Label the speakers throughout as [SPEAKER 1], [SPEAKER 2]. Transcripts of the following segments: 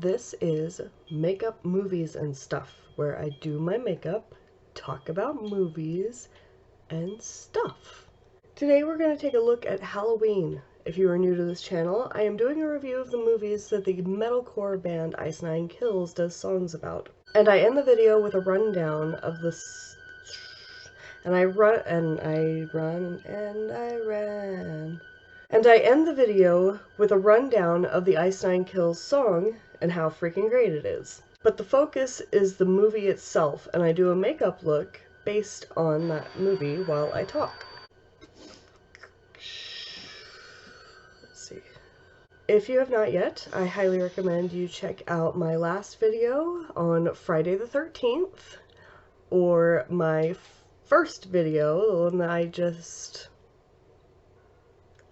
[SPEAKER 1] This is Makeup, Movies, and Stuff, where I do my makeup, talk about movies, and stuff. Today we're going to take a look at Halloween. If you are new to this channel, I am doing a review of the movies that the metalcore band Ice Nine Kills does songs about. And I end the video with a rundown of the And I end the video with a rundown of the Ice Nine Kills song and how freaking great it is. But the focus is the movie itself, and I do a makeup look based on that movie while I talk. Let's see. If you have not yet, I highly recommend you check out my last video on Friday the 13th, or my first video, the one that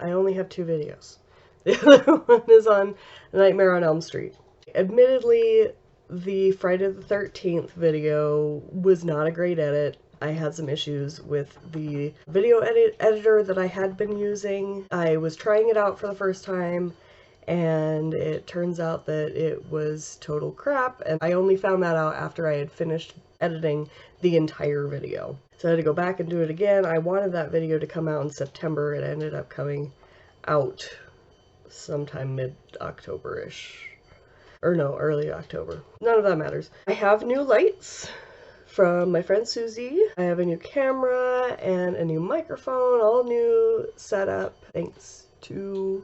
[SPEAKER 1] I only have 2 videos. The other one is on Nightmare on Elm Street. Admittedly, the Friday the 13th video was not a great edit. I had some issues with the video editor that I had been using. I was trying it out for the first time, and it turns out that it was total crap, and I only found that out after I had finished editing the entire video. So I had to go back and do it again. I wanted that video to come out in September. It ended up coming out sometime mid-October-ish. Or no, early October. None of that matters. I have new lights from my friend Susie. I have a new camera and a new microphone, all new setup, thanks to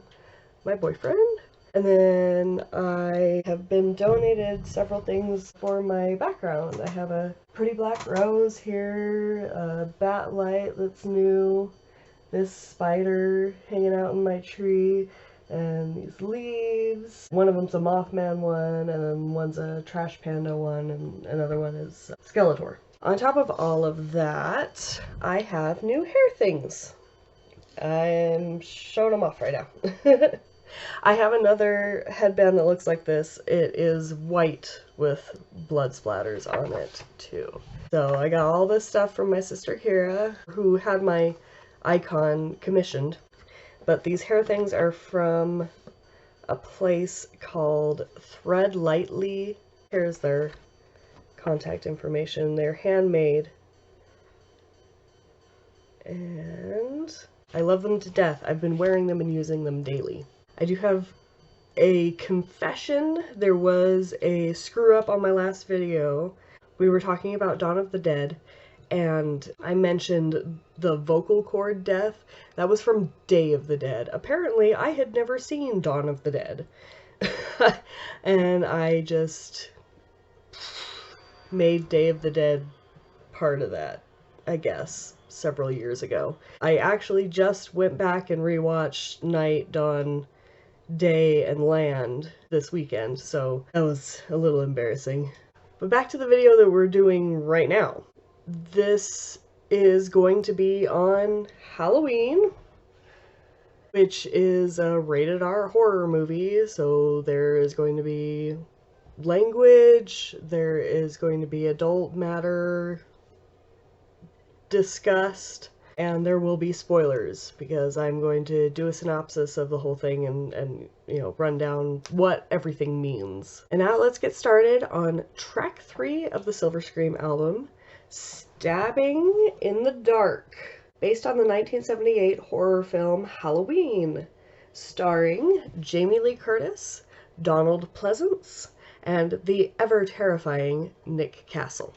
[SPEAKER 1] my boyfriend. And then I have been donated several things for my background. I have a pretty black rose here, a bat light that's new, this spider hanging out in my tree, and these leaves. One of them's a Mothman one, and then one's a Trash Panda one, and another one is Skeletor. On top of all of that, I have new hair things. I'm showing them off right now. I have another headband that looks like this. It is white with blood splatters on it too. So I got all this stuff from my sister Kira, who had my icon commissioned. But these hair things are from a place called Thread Lightly. Here's their contact information. They're handmade. And I love them to death. I've been wearing them and using them daily. I do have a confession. There was a screw up on my last video. We were talking about Dawn of the Dead, and I mentioned the vocal cord death. That was from Day of the Dead. Apparently, I had never seen Dawn of the Dead. And I just made Day of the Dead part of that, I guess, several years ago. I actually just went back and rewatched Night, Dawn, Day, and Land this weekend, so that was a little embarrassing. But back to the video that we're doing right now. This is going to be on Halloween, which is a rated R horror movie, so there is going to be language, there is going to be adult matter discussed, and there will be spoilers, because I'm going to do a synopsis of the whole thing and you know, run down what everything means. And now let's get started on track 3 of the Silver Scream album, Stabbing in the Dark, based on the 1978 horror film Halloween, starring Jamie Lee Curtis, Donald Pleasance, and the ever-terrifying Nick Castle.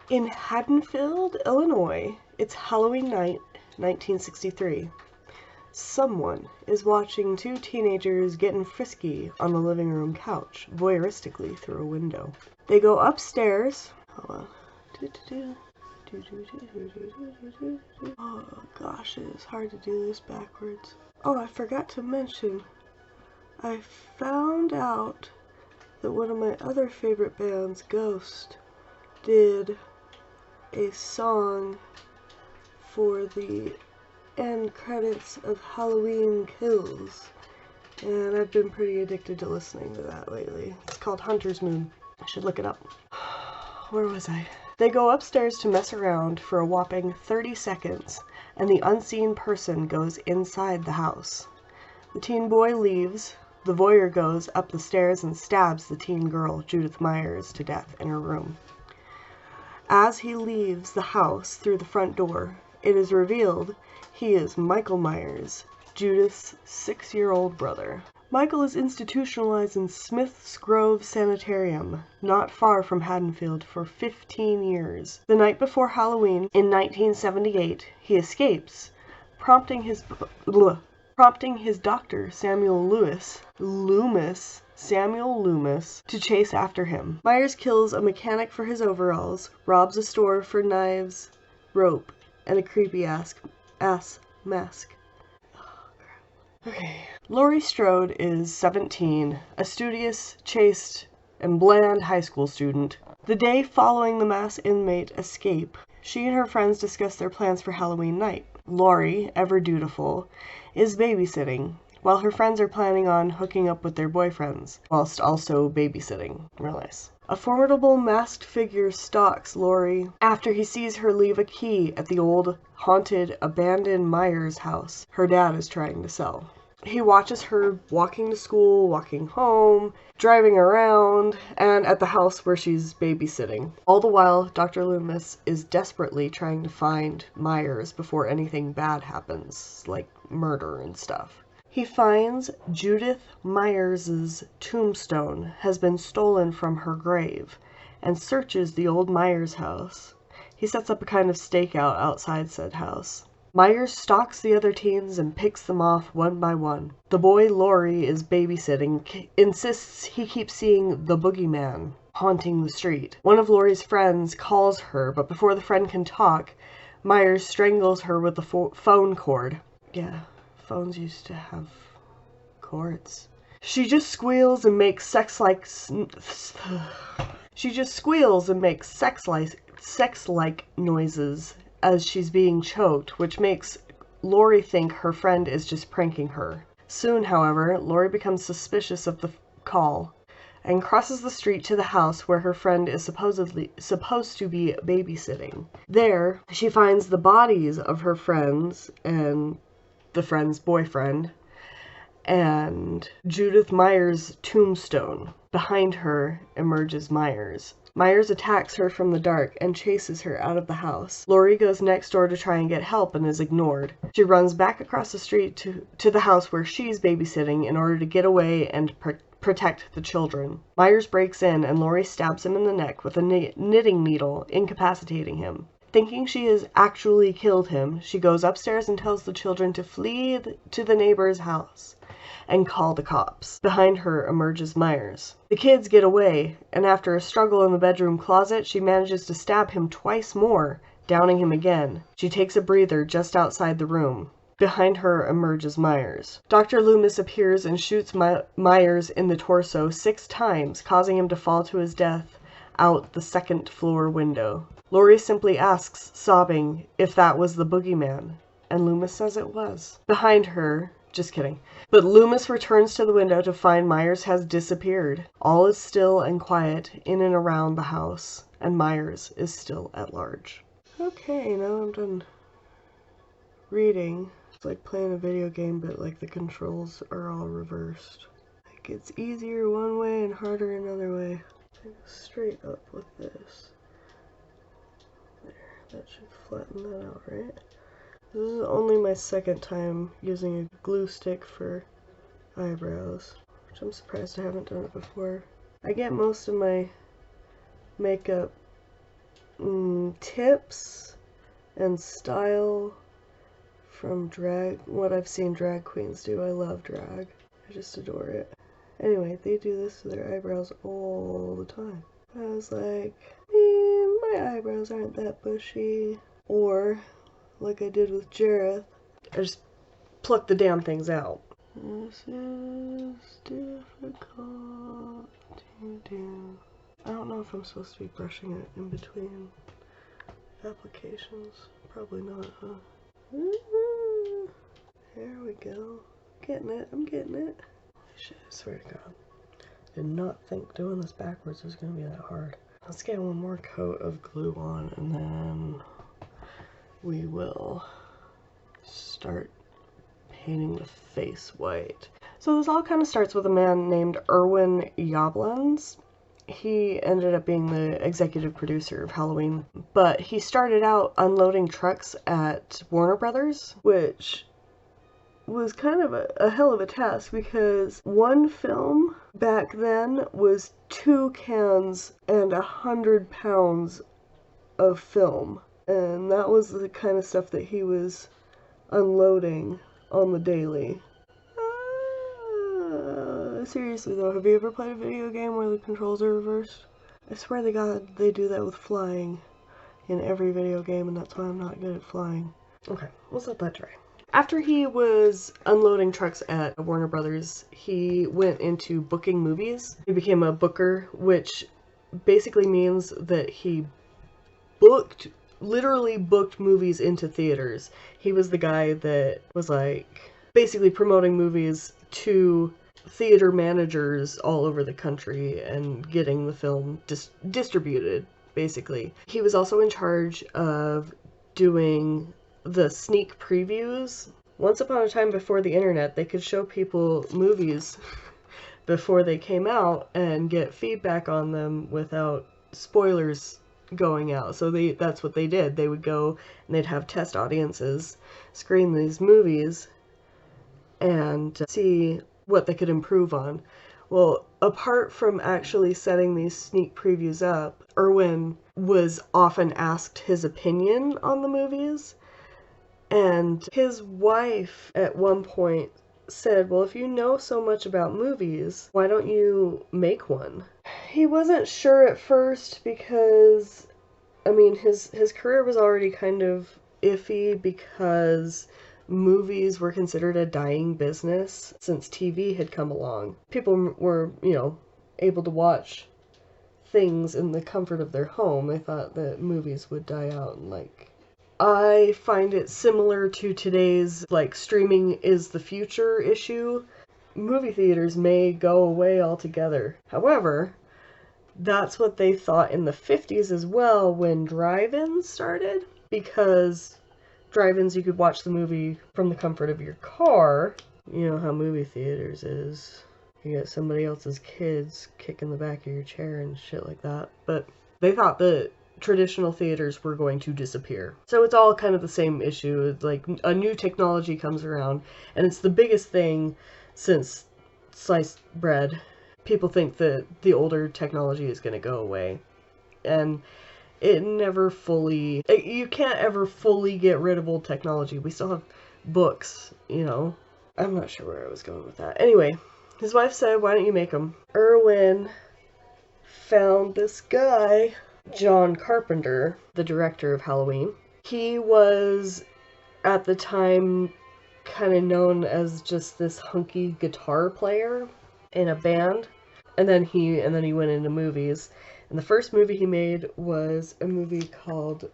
[SPEAKER 1] In Haddonfield, Illinois, it's Halloween night, 1963. Someone is watching 2 teenagers getting frisky on the living room couch, voyeuristically through a window. They go upstairs. Hold on. Oh gosh, it is hard to do this backwards. Oh, I forgot to mention, I found out that one of my other favorite bands, Ghost, did a song for the end credits of Halloween Kills, and I've been pretty addicted to listening to that lately. It's called Hunter's Moon. I should look it up. Where was I? They go upstairs to mess around for a whopping 30 seconds, and the unseen person goes inside the house. The teen boy leaves. The voyeur goes up the stairs and stabs the teen girl, Judith Myers, to death in her room. As he leaves the house through the front door, it is revealed he is Michael Myers, Judith's 6-year-old brother. Michael is institutionalized in Smith's Grove Sanitarium, not far from Haddonfield, for 15 years. The night before Halloween in 1978, he escapes, prompting his doctor, Samuel Loomis, to chase after him. Myers kills a mechanic for his overalls, robs a store for knives, rope, and a creepy-ass mask. Okay. Laurie Strode is 17, a studious, chaste, and bland high school student. The day following the mass inmate escape, she and her friends discuss their plans for Halloween night. Laurie, ever dutiful, is babysitting, while her friends are planning on hooking up with their boyfriends, whilst also babysitting. Real nice. A formidable masked figure stalks Laurie after he sees her leave a key at the old, haunted, abandoned Myers house her dad is trying to sell. He watches her walking to school, walking home, driving around, and at the house where she's babysitting. All the while, Dr. Loomis is desperately trying to find Myers before anything bad happens, like murder and stuff. He finds Judith Myers' tombstone has been stolen from her grave and searches the old Myers house. He sets up a kind of stakeout outside said house. Myers stalks the other teens and picks them off one by one. The boy Laurie is babysitting insists he keeps seeing the boogeyman haunting the street. One of Laurie's friends calls her, but before the friend can talk, Myers strangles her with the phone cord. Yeah. Phones used to have cords. She just squeals and makes sex-like noises as she's being choked, which makes Laurie think her friend is just pranking her. Soon, however, Laurie becomes suspicious of the call and crosses the street to the house where her friend is supposed to be babysitting. There, she finds the bodies of her friends and the friend's boyfriend, and Judith Myers' tombstone. Behind her emerges Myers. Myers attacks her from the dark and chases her out of the house. Laurie goes next door to try and get help and is ignored. She runs back across the street to the house where she's babysitting in order to get away and protect the children. Myers breaks in and Laurie stabs him in the neck with a knitting needle, incapacitating him. Thinking she has actually killed him, she goes upstairs and tells the children to flee to the neighbor's house and call the cops. Behind her emerges Myers. The kids get away, and after a struggle in the bedroom closet, she manages to stab him twice more, downing him again. She takes a breather just outside the room. Behind her emerges Myers. Dr. Loomis appears and shoots Myers in the torso 6 times, causing him to fall to his death out the second-floor window. Laurie simply asks, sobbing, if that was the boogeyman, and Loomis says it was. Behind her, just kidding. But Loomis returns to the window to find Myers has disappeared. All is still and quiet in and around the house, and Myers is still at large. Okay, now I'm done reading. It's like playing a video game, but like the controls are all reversed. Like it's easier one way and harder another way. Straight up with this. There, that should flatten that out, right? This is only my second time using a glue stick for eyebrows, which I'm surprised I haven't done it before. I get most of my makeup tips and style from what I've seen drag queens do. I love drag. I just adore it. Anyway, they do this to their eyebrows all the time. I was like, man, my eyebrows aren't that bushy. Or, like I did with Jareth, I just pluck the damn things out. This is difficult to do. I don't know if I'm supposed to be brushing it in between applications. Probably not, huh? There we go. Getting it. I'm getting it. Shit, I swear to God. Did not think doing this backwards was going to be that hard. Let's get one more coat of glue on and then we will start painting the face white. So this all kind of starts with a man named Irwin Yablans. He ended up being the executive producer of Halloween, but he started out unloading trucks at Warner Brothers, which was kind of a hell of a task because one film back then was 2 cans and 100 pounds of film. And that was the kind of stuff that he was unloading on the daily. Seriously though, have you ever played a video game where the controls are reversed? I swear to God, they do that with flying in every video game, and that's why I'm not good at flying. Okay, let's let that dry. After he was unloading trucks at Warner Brothers, he went into booking movies. He became a booker, which basically means that he literally booked movies into theaters. He was the guy that was like basically promoting movies to theater managers all over the country and getting the film distributed, basically. He was also in charge of doing the sneak previews. Once upon a time before the internet, they could show people movies before they came out and get feedback on them without spoilers going out. So that's what they did. They would go and they'd have test audiences screen these movies and see what they could improve on. Well, apart from actually setting these sneak previews up, Irwin was often asked his opinion on the movies. And his wife at one point said, well, if you know so much about movies, why don't you make one? He wasn't sure at first because, I mean, his career was already kind of iffy because movies were considered a dying business since TV had come along. People were, able to watch things in the comfort of their home. They thought that movies would die out and I find it similar to today's, streaming is the future issue. Movie theaters may go away altogether. However, that's what they thought in the 50s as well when drive-ins started, because drive-ins, you could watch the movie from the comfort of your car. You know how movie theaters is. You get somebody else's kids kicking the back of your chair and shit like that. But they thought that traditional theaters were going to disappear. So it's all kind of the same issue. It's like a new technology comes around, and it's the biggest thing since sliced bread. People think that the older technology is going to go away, and it never fully... You can't ever fully get rid of old technology. We still have books, I'm not sure where I was going with that. Anyway, his wife said, why don't you make them? Irwin found this guy, John Carpenter, the director of Halloween. He was, at the time, kind of known as just this hunky guitar player in a band. And then he went into movies. And the first movie he made was a movie called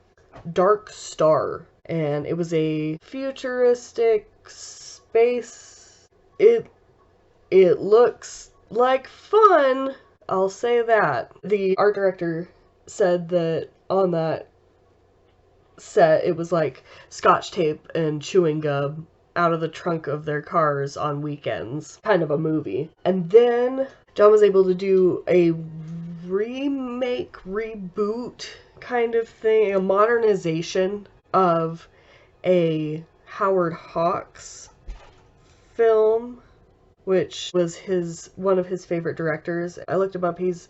[SPEAKER 1] Dark Star. And it was a futuristic space. It looks like fun, I'll say that. The art director said that on that set it was like scotch tape and chewing gum out of the trunk of their cars on weekends, kind of a movie. And then John was able to do a remake, reboot kind of thing, a modernization of a Howard Hawks film, which was one of his favorite directors. I looked him up. He's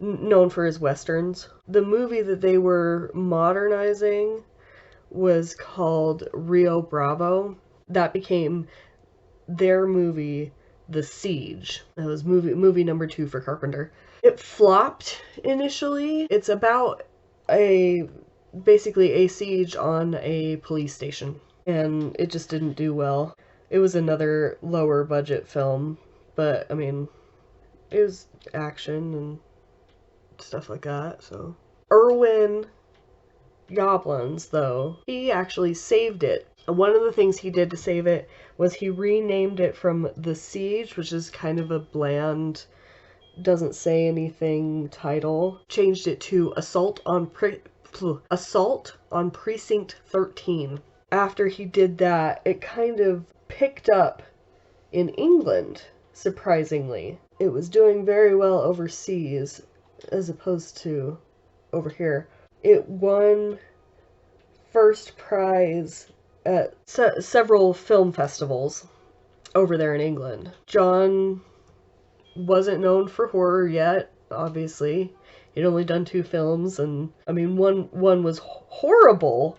[SPEAKER 1] known for his westerns. The movie that they were modernizing was called Rio Bravo. That became their movie, The Siege. That was movie number 2 for Carpenter. It flopped initially. It's about basically a siege on a police station, and it just didn't do well. It was another lower budget film, but I mean, it was action and stuff like that, so. Irwin Yablans, though, he actually saved it. And one of the things he did to save it was he renamed it from The Siege, which is kind of a bland, doesn't say anything title, changed it to Assault on Precinct 13. After he did that, it kind of picked up in England, surprisingly. It was doing very well overseas as opposed to over here. It won first prize at several film festivals over there in England. John wasn't known for horror yet, obviously. He'd only done 2 films, and I mean, one was horrible,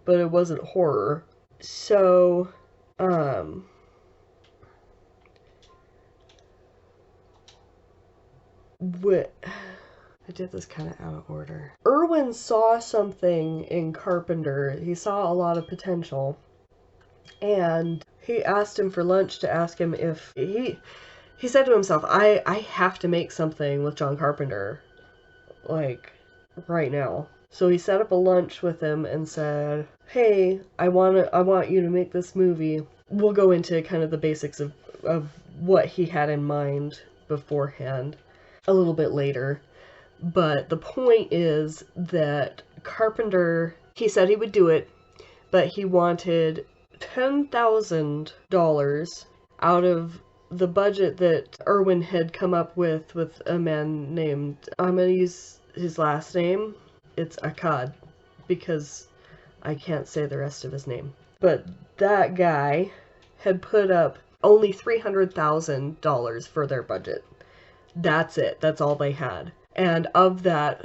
[SPEAKER 1] but it wasn't horror. So, I did this kind of out of order. Irwin saw something in Carpenter. He saw a lot of potential, and he asked him for lunch to ask him if he said to himself, I have to make something with John Carpenter, like, right now. So he set up a lunch with him and said, hey, I want you to make this movie. We'll go into kind of the basics of what he had in mind beforehand a little bit later. But the point is that Carpenter, he said he would do it, but he wanted $10,000 out of the budget that Irwin had come up with a man named, I'm going to use his last name, it's Akkad, because I can't say the rest of his name. But that guy had put up only $300,000 for their budget. That's it. That's all they had. And of that,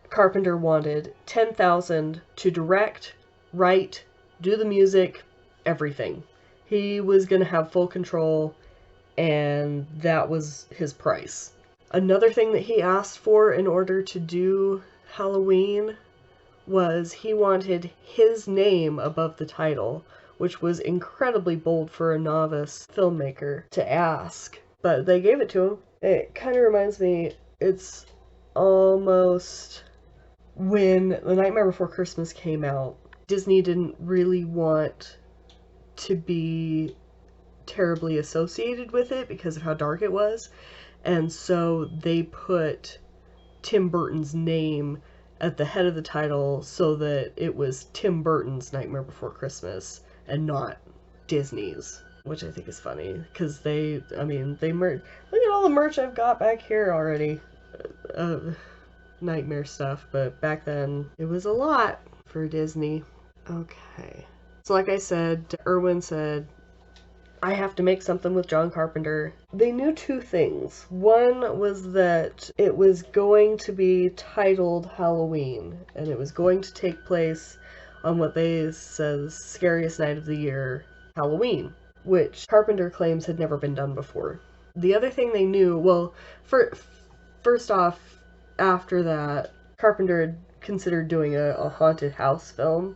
[SPEAKER 1] Carpenter wanted $10,000 to direct, write, do the music, everything. He was going to have full control, and that was his price. Another thing that he asked for in order to do Halloween was he wanted his name above the title, which was incredibly bold for a novice filmmaker to ask. But they gave it to him. It kind of reminds me, it's almost when The Nightmare Before Christmas came out, Disney didn't really want to be terribly associated with it because of how dark it was. And so they put Tim Burton's name at the head of the title so that it was Tim Burton's Nightmare Before Christmas and not Disney's, which I think is funny because they merch. Look at all the merch I've got back here already. Nightmare stuff, but back then it was a lot for Disney. Okay. So like I said, Irwin said, I have to make something with John Carpenter. They knew 2 things. One was that it was going to be titled Halloween, and it was going to take place on what they says scariest night of the year, Halloween, which Carpenter claims had never been done before. The other thing they knew, well, first off, after that, Carpenter had considered doing a haunted house film,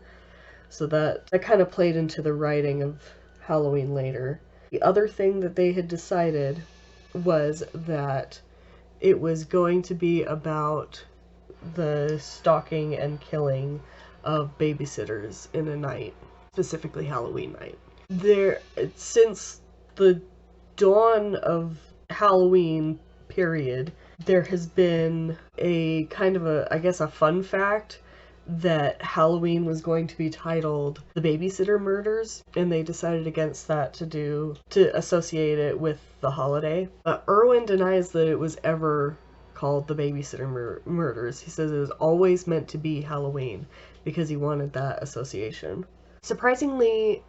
[SPEAKER 1] so that kind of played into the writing of Halloween later. The other thing that they had decided was that it was going to be about the stalking and killing of babysitters in a night, specifically Halloween night. Since the dawn of Halloween period, there has been a kind of a fun fact that Halloween was going to be titled The Babysitter Murders, and they decided against that to associate it with the holiday. Irwin denies that it was ever called The Babysitter Murders. He says it was always meant to be Halloween because he wanted that association. Surprisingly,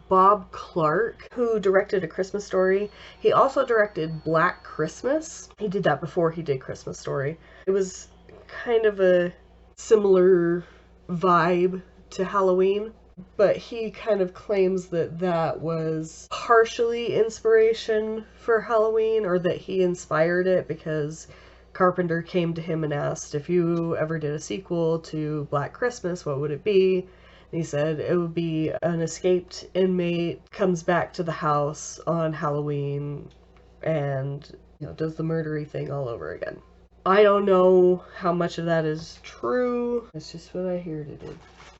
[SPEAKER 1] Bob Clark, who directed A Christmas Story, he also directed Black Christmas. He did that before he did Christmas Story. It was kind of a similar vibe to Halloween, but he kind of claims that that was partially inspiration for Halloween, or that he inspired it because Carpenter came to him and asked, if you ever did a sequel to Black Christmas, what would it be? And he said it would be an escaped inmate comes back to the house on Halloween and does the murdery thing all over again. I don't know how much of that is true. It's just what I hear today.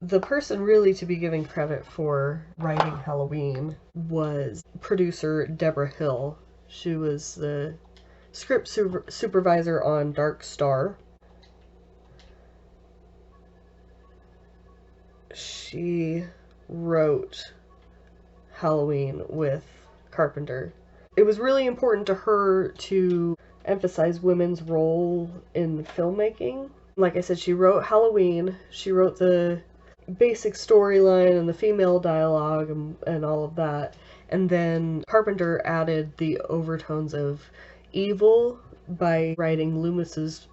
[SPEAKER 1] The person really to be given credit for writing Halloween was producer Deborah Hill. She was the script supervisor on Dark Star. She wrote Halloween with Carpenter. It was really important to her to emphasize women's role in filmmaking. Like I said, she wrote Halloween, she wrote the basic storyline and the female dialogue and all of that. And then Carpenter added the overtones of evil by writing Loomis's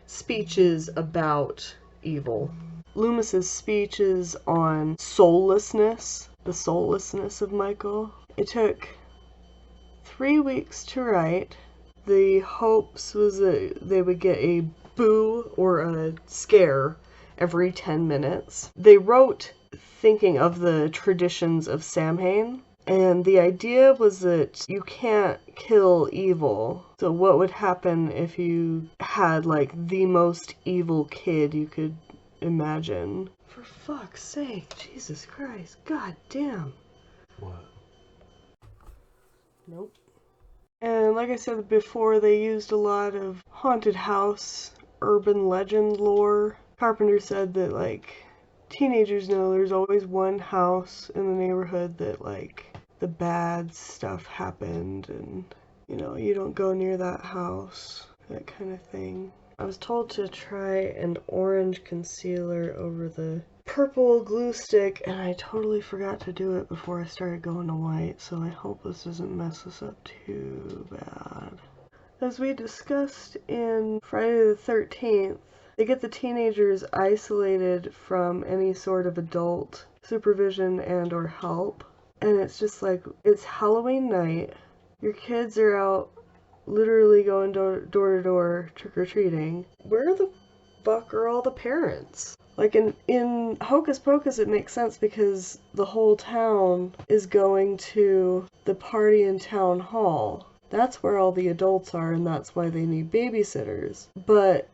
[SPEAKER 1] speeches about evil. Loomis's speeches on soullessness, the soullessness of Michael. It took 3 weeks to write. The hopes was that they would get a boo or a scare every 10 minutes. They wrote thinking of the traditions of Samhain, and the idea was that you can't kill evil. So what would happen if you had like the most evil kid you could imagine? For fuck's sake, Jesus Christ, god damn.
[SPEAKER 2] What?
[SPEAKER 1] Nope. And like I said before, they used a lot of haunted house, urban legend lore. Carpenter said that, like, teenagers know there's always one house in the neighborhood that, like, the bad stuff happened and, you know, you don't go near that house, that kind of thing. I was told to try an orange concealer over the purple glue stick, and I totally forgot to do it before I started going to white, so I hope this doesn't mess us up too bad. As we discussed in Friday the 13th, they get the teenagers isolated from any sort of adult supervision and or help, and it's just like, it's Halloween night, your kids are out literally going door to door trick-or-treating. Where the fuck are all the parents? Like in Hocus Pocus it makes sense because the whole town is going to the party in town hall. That's where all the adults are and that's why they need babysitters. But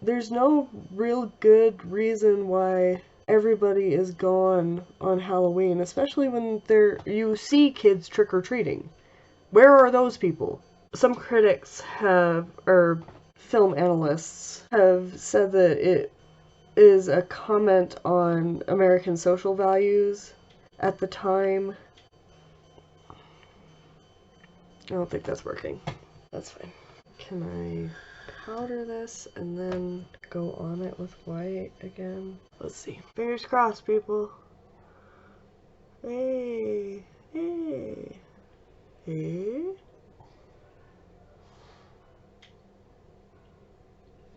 [SPEAKER 1] there's no real good reason why everybody is gone on Halloween, especially when you see kids trick-or-treating. Where are those people? Some critics or film analysts have said that it is a comment on American social values at the time. I don't think that's working. That's fine. Can I powder this and then go on it with white again? Let's see. Fingers crossed, people. Hey. Hey. Hey.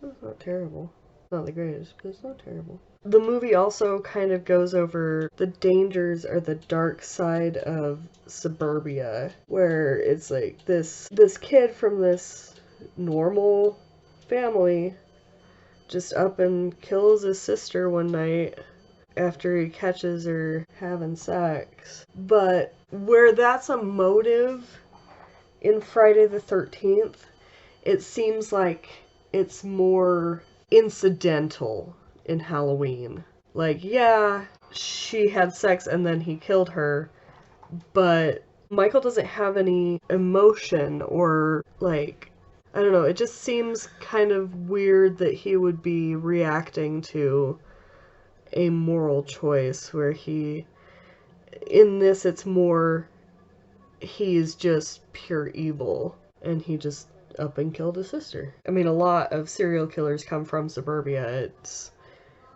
[SPEAKER 1] That's not terrible. Not the greatest, but it's not terrible. The movie also kind of goes over the dangers or the dark side of suburbia, where it's like this kid from this normal family just up and kills his sister one night after he catches her having sex. But where that's a motive in Friday the 13th, it seems like it's more incidental in Halloween. Like, yeah, she had sex and then he killed her, but Michael doesn't have any emotion or, like, I don't know, it just seems kind of weird that he would be reacting to a moral choice where in this it's more, he's just pure evil and he just up and killed his sister. I mean, a lot of serial killers come from suburbia.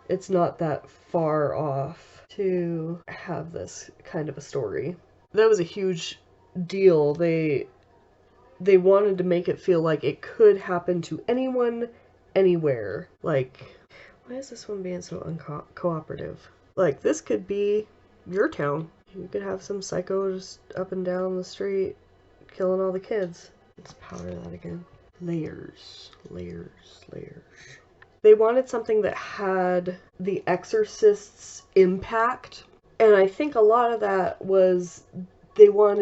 [SPEAKER 1] It's not that far off to have this kind of a story. That was a huge deal. They wanted to make it feel like it could happen to anyone, anywhere. Like, why is this one being so uncooperative? Like, this could be your town. You could have some psycho just up and down the street killing all the kids. Let's powder that again. Layers, layers, layers. They wanted something that had The Exorcist's impact, and I think a lot of that was they were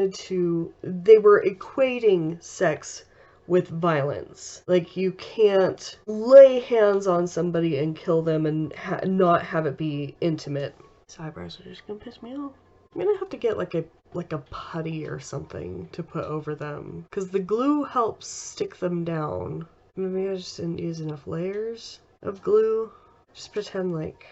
[SPEAKER 1] equating sex with violence. Like, you can't lay hands on somebody and kill them and not have it be intimate. These eyebrows are just gonna piss me off. I'm gonna have to get like a putty or something to put over them, because the glue helps stick them down. Maybe I just didn't use enough layers of glue. Just pretend like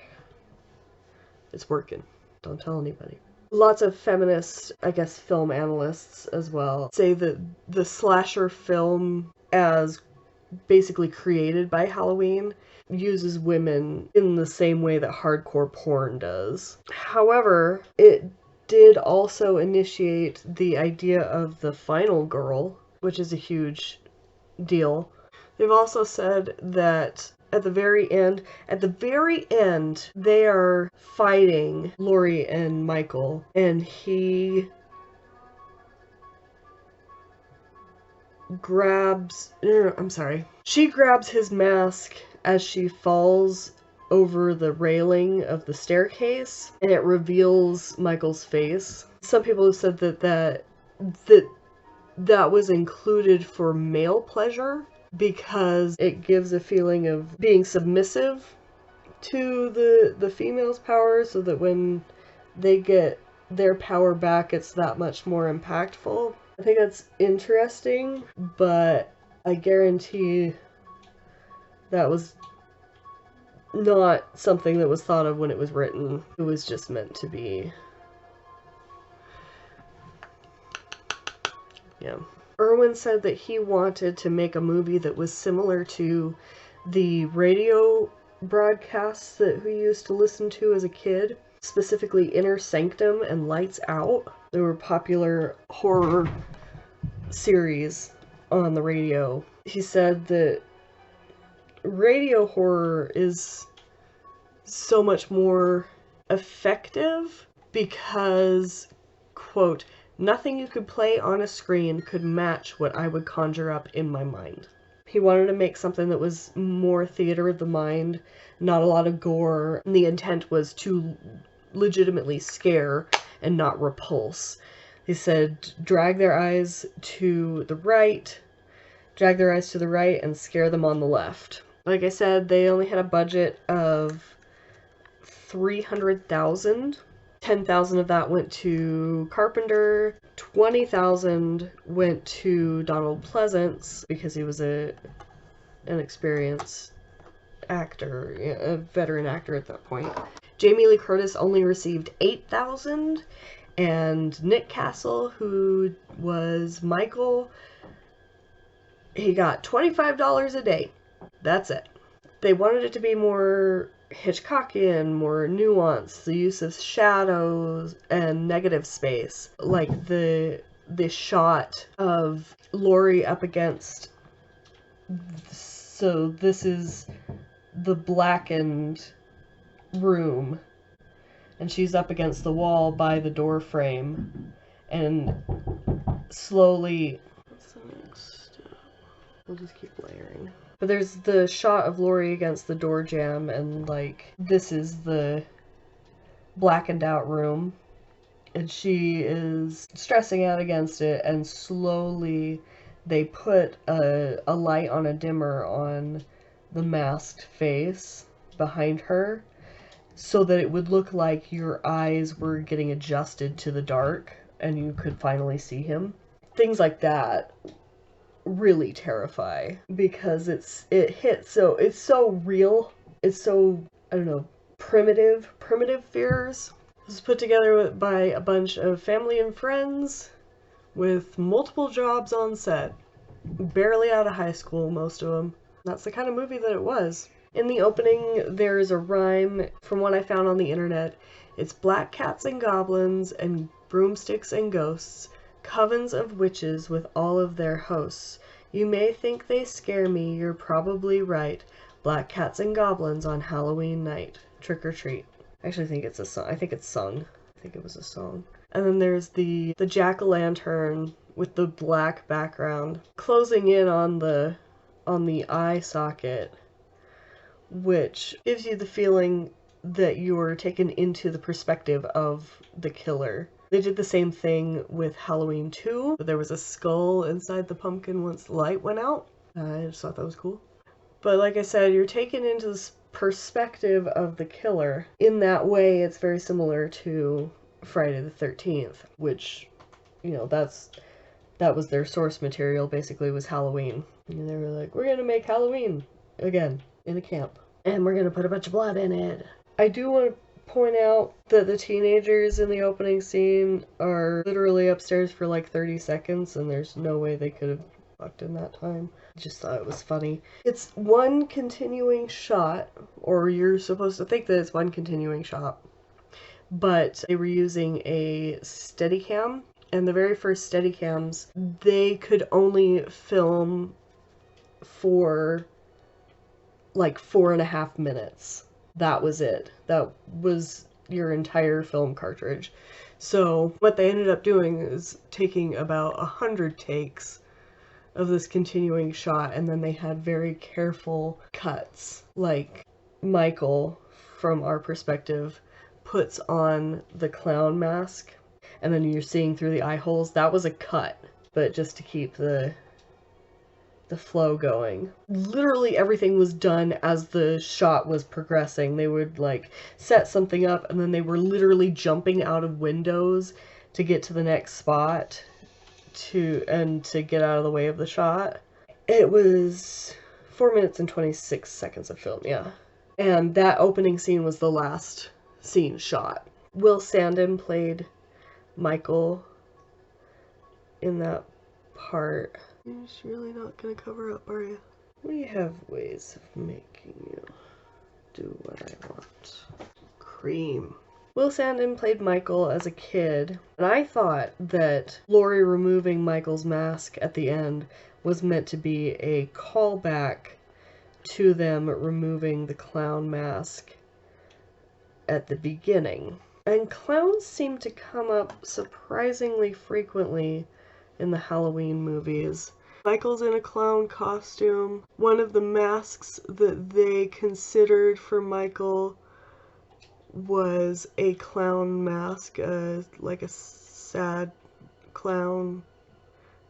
[SPEAKER 1] It's working. Don't tell anybody. Lots of feminist, I guess, film analysts as well say that the slasher film, as basically created by Halloween, uses women in the same way that hardcore porn does. However, it did also initiate the idea of the final girl, which is a huge deal. They've also said that at the very end, they are fighting Laurie and Michael, and he she grabs his mask as she falls over the railing of the staircase, and it reveals Michael's face. Some people have said that was included for male pleasure because it gives a feeling of being submissive to the female's power, so that when they get their power back, it's that much more impactful. I think that's interesting, but I guarantee that was not something that was thought of when it was written. It was just meant to be. Yeah. Irwin said that he wanted to make a movie that was similar to the radio broadcasts that we used to listen to as a kid, specifically Inner Sanctum and Lights Out. They were popular horror series on the radio. He said that radio horror is so much more effective because, quote, nothing you could play on a screen could match what I would conjure up in my mind. He wanted to make something that was more theater of the mind, not a lot of gore, and the intent was to legitimately scare and not repulse. He said, drag their eyes to the right and scare them on the left. Like I said, they only had a budget of $300,000. $10,000 of that went to Carpenter. $20,000 went to Donald Pleasance because he was an experienced actor, a veteran actor at that point. Jamie Lee Curtis only received $8,000, and Nick Castle, who was Michael, he got $25 a day. That's it. They wanted it to be more Hitchcockian, more nuanced, the use of shadows and negative space, like the shot of Laurie up against, so this is the blackened room, and she's up against the wall by the door frame, and slowly, what's the next step? We'll just keep layering. But there's the shot of Laurie against the door jamb, and like, this is the blackened out room, and she is stressing out against it, and slowly they put a light on a dimmer on the masked face behind her, so that it would look like your eyes were getting adjusted to the dark and you could finally see him. Things like that really terrify, because it's so real. It's so, I don't know, primitive fears. It was put together by a bunch of family and friends with multiple jobs on set. Barely out of high school, most of them. That's the kind of movie that it was. In the opening, there's a rhyme from what I found on the internet. It's black cats and goblins and broomsticks and ghosts, covens of witches with all of their hosts. You may think they scare me, you're probably right. Black cats and goblins on Halloween night. Trick or treat. I actually think it's a song. I think it's sung. I think it was a song. And then there's the jack-o'-lantern with the black background closing in on the eye socket, which gives you the feeling that you're taken into the perspective of the killer. They did the same thing with Halloween 2. There was a skull inside the pumpkin once the light went out. I just thought that was cool. But like I said, you're taken into this perspective of the killer. In that way, it's very similar to Friday the 13th, which, you know, that was their source material, basically, was Halloween. And they were like, we're gonna make Halloween again in a camp, and we're gonna put a bunch of blood in it. I do want to point out that the teenagers in the opening scene are literally upstairs for like 30 seconds, and there's no way they could have fucked in that time. I just thought it was funny. It's one continuing shot, or you're supposed to think that it's one continuing shot, but they were using a Steadicam, and the very first Steadicams, they could only film for like 4.5 minutes. That was it. That was your entire film cartridge. So what they ended up doing is taking about 100 takes of this continuing shot, and then they had very careful cuts. Like Michael, from our perspective, puts on the clown mask, and then you're seeing through the eye holes. That was a cut, but just to keep the flow going. Literally everything was done as the shot was progressing. They would like set something up, and then they were literally jumping out of windows to get to the next spot to get out of the way of the shot. It was 4 minutes and 26 seconds of film, yeah. And that opening scene was the last scene shot. Will Sandin played Michael in that part. You're just really not gonna cover up, are you? We have ways of making you do what I want. Cream. Will Sandin played Michael as a kid, and I thought that Laurie removing Michael's mask at the end was meant to be a callback to them removing the clown mask at the beginning. And clowns seem to come up surprisingly frequently in the Halloween movies. Michael's in a clown costume. One of the masks that they considered for Michael was a clown mask, like a sad clown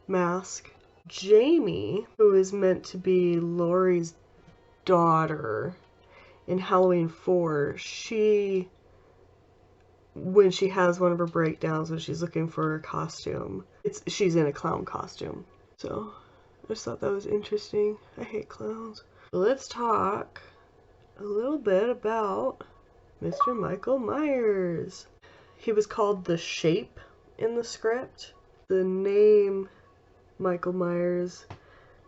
[SPEAKER 1] mask. Jamie, who is meant to be Laurie's daughter in Halloween 4, when she has one of her breakdowns when she's looking for her costume, she's in a clown costume. So I just thought that was interesting. I hate clowns. Let's talk a little bit about Mr. Michael Myers. He was called the Shape in the script. The name Michael Myers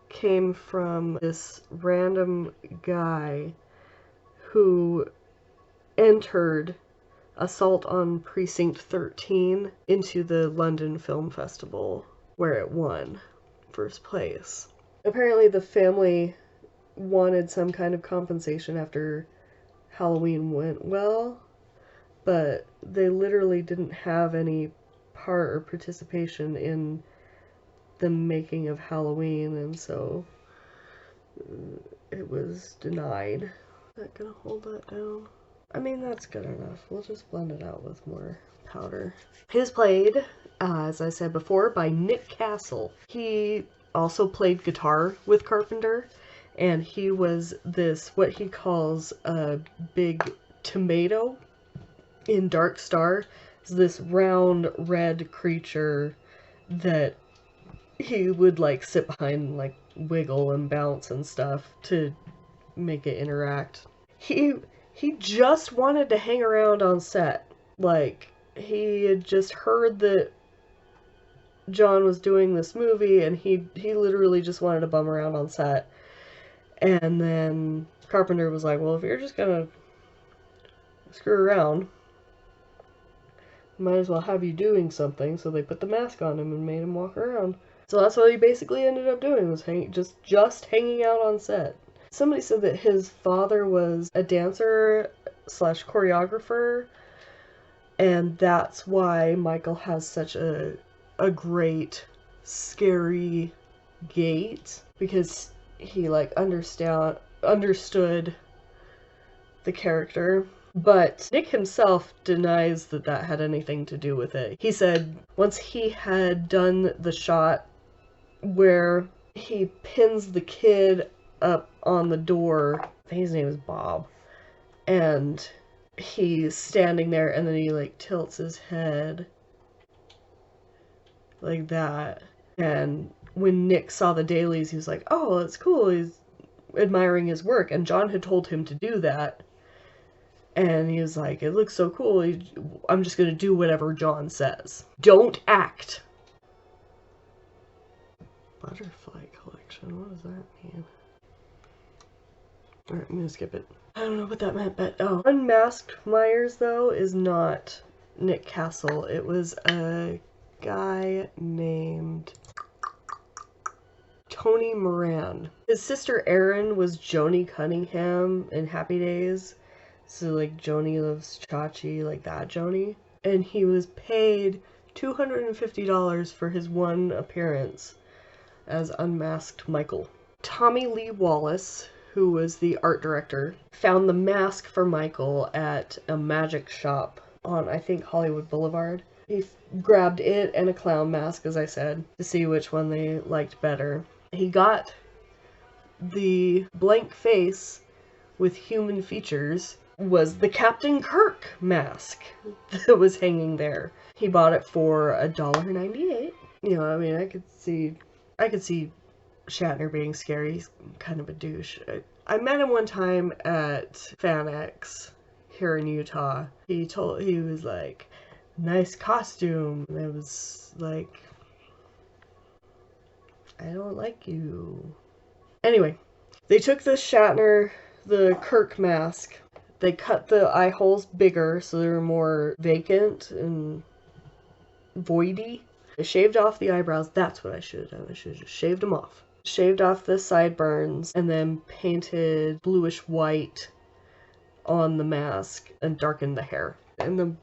[SPEAKER 1] came from this random guy who entered Assault on Precinct 13 into the London Film Festival, where it won first place. Apparently the family wanted some kind of compensation after Halloween went well, but they literally didn't have any part or participation in the making of Halloween, and so it was denied. Is that gonna hold that down? I mean, that's good enough. We'll just blend it out with more powder. He was played, as I said before, by Nick Castle. He also played guitar with Carpenter, and he was this, what he calls a big tomato in Dark Star. It's this round red creature that he would like sit behind and like wiggle and bounce and stuff to make it interact. He just wanted to hang around on set. Like, he had just heard that John was doing this movie, and he literally just wanted to bum around on set. And then Carpenter was like, well, if you're just gonna screw around, might as well have you doing something. So they put the mask on him and made him walk around. So that's what he basically ended up doing, was just hanging out on set. Somebody said that his father was a dancer / choreographer, and that's why Michael has such a great, scary gait, because he like understood the character. But Nick himself denies that that had anything to do with it. He said once he had done the shot where he pins the kid up on the door, I think his name is Bob, and he's standing there, and then he like tilts his head like that, and when Nick saw the dailies, he was like, oh, that's cool, he's admiring his work, and John had told him to do that, And he was like, it looks so cool, I'm just gonna do whatever John says. Don't act. Butterfly collection, what does that mean? Alright, I'm gonna skip it. I don't know what that meant, but oh. Unmasked Myers, though, is not Nick Castle. It was a guy named Tony Moran. His sister Erin was Joni Cunningham in Happy Days. So, like, Joni Loves Chachi, like that Joni. And he was paid $250 for his one appearance as Unmasked Michael. Tommy Lee Wallace, who was the art director, found the mask for Michael at a magic shop on, I think, Hollywood Boulevard. He grabbed it and a clown mask, as I said, to see which one they liked better. He got the blank face with human features was the Captain Kirk mask that was hanging there. He bought it for $1.98. You know, I mean, I could see Shatner being scary. He's kind of a douche. I met him one time at FanX here in Utah. He was like, nice costume. And it was like, I don't like you. Anyway, they took the Kirk mask. They cut the eye holes bigger so they were more vacant and voidy. I shaved off the eyebrows. That's what I should have done. I should have just shaved them off. Shaved off the sideburns and then painted bluish white on the mask and darkened the hair. And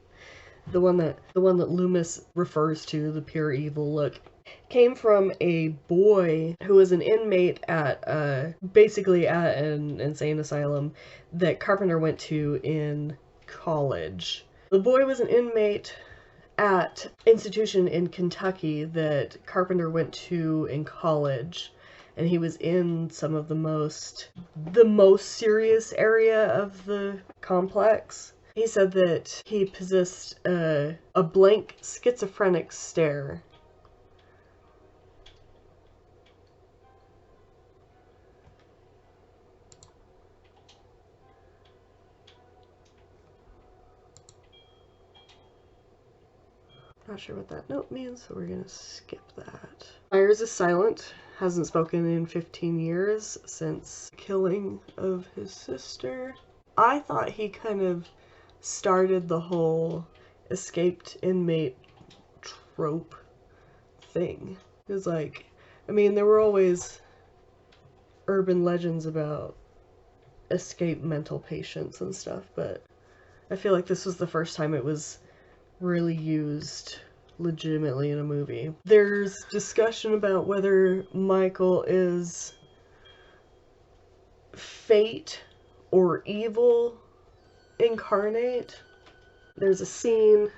[SPEAKER 1] the one that Loomis refers to, the pure evil look, came from a boy who was an inmate at basically at an insane asylum that Carpenter went to in college. The boy was an inmate at institution in Kentucky that Carpenter went to in college, and he was in some of the most serious area of the complex. He said that he possessed a blank schizophrenic stare. Not sure what that note means, so we're gonna skip that. Myers is silent, hasn't spoken in 15 years since the killing of his sister. I thought he kind of started the whole escaped inmate trope thing. It was like, I mean, there were always urban legends about escaped mental patients and stuff, but I feel like this was the first time it was really used legitimately in a movie. There's discussion about whether Michael is fate or evil incarnate. There's a scene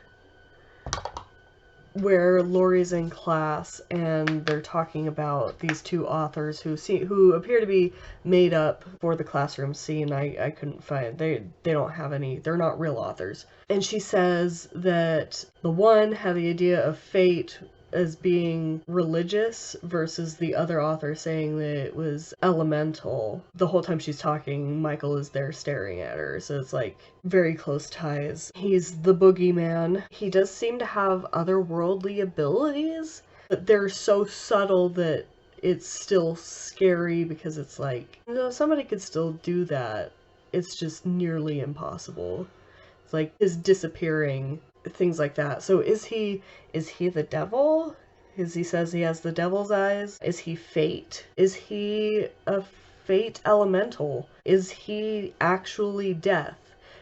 [SPEAKER 1] where Laurie's in class and they're talking about these two authors who appear to be made up for the classroom scene. I couldn't find, they don't have any, they're not real authors. And she says that the one had the idea of fate as being religious versus the other author saying that it was elemental. The whole time she's talking, Michael is there staring at her, so it's like very close ties. He's the boogeyman. He does seem to have otherworldly abilities, but they're so subtle that it's still scary because it's like, you know, somebody could still do that. It's just nearly impossible. It's like his disappearing, things like that. So is he the devil? Because he says he has the devil's eyes. Is he fate? Is he a fate elemental? Is he actually death?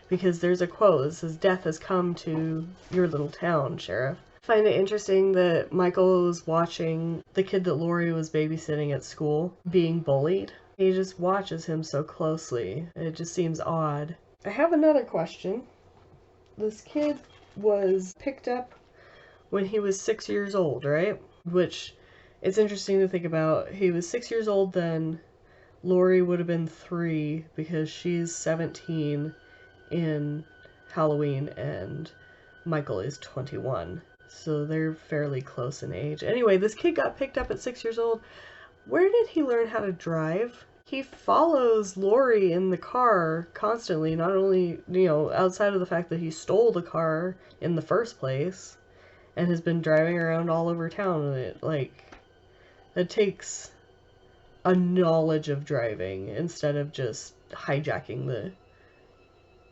[SPEAKER 1] Because there's a quote that says, "Death has come to your little town, Sheriff." I find it interesting that Michael was watching the kid that Laurie was babysitting at school being bullied. He just watches him so closely. It just seems odd. I have another question. This kid was picked up when he was 6 years old, right? Which, it's interesting to think about. He was 6 years old then. Laurie would have been 3 because she's 17 in Halloween and Michael is 21. So they're fairly close in age. Anyway, this kid got picked up at 6 years old. Where did he learn how to drive? He follows Lori in the car constantly, not only, you know, outside of the fact that he stole the car in the first place and has been driving around all over town with it. Like, it takes a knowledge of driving instead of just hijacking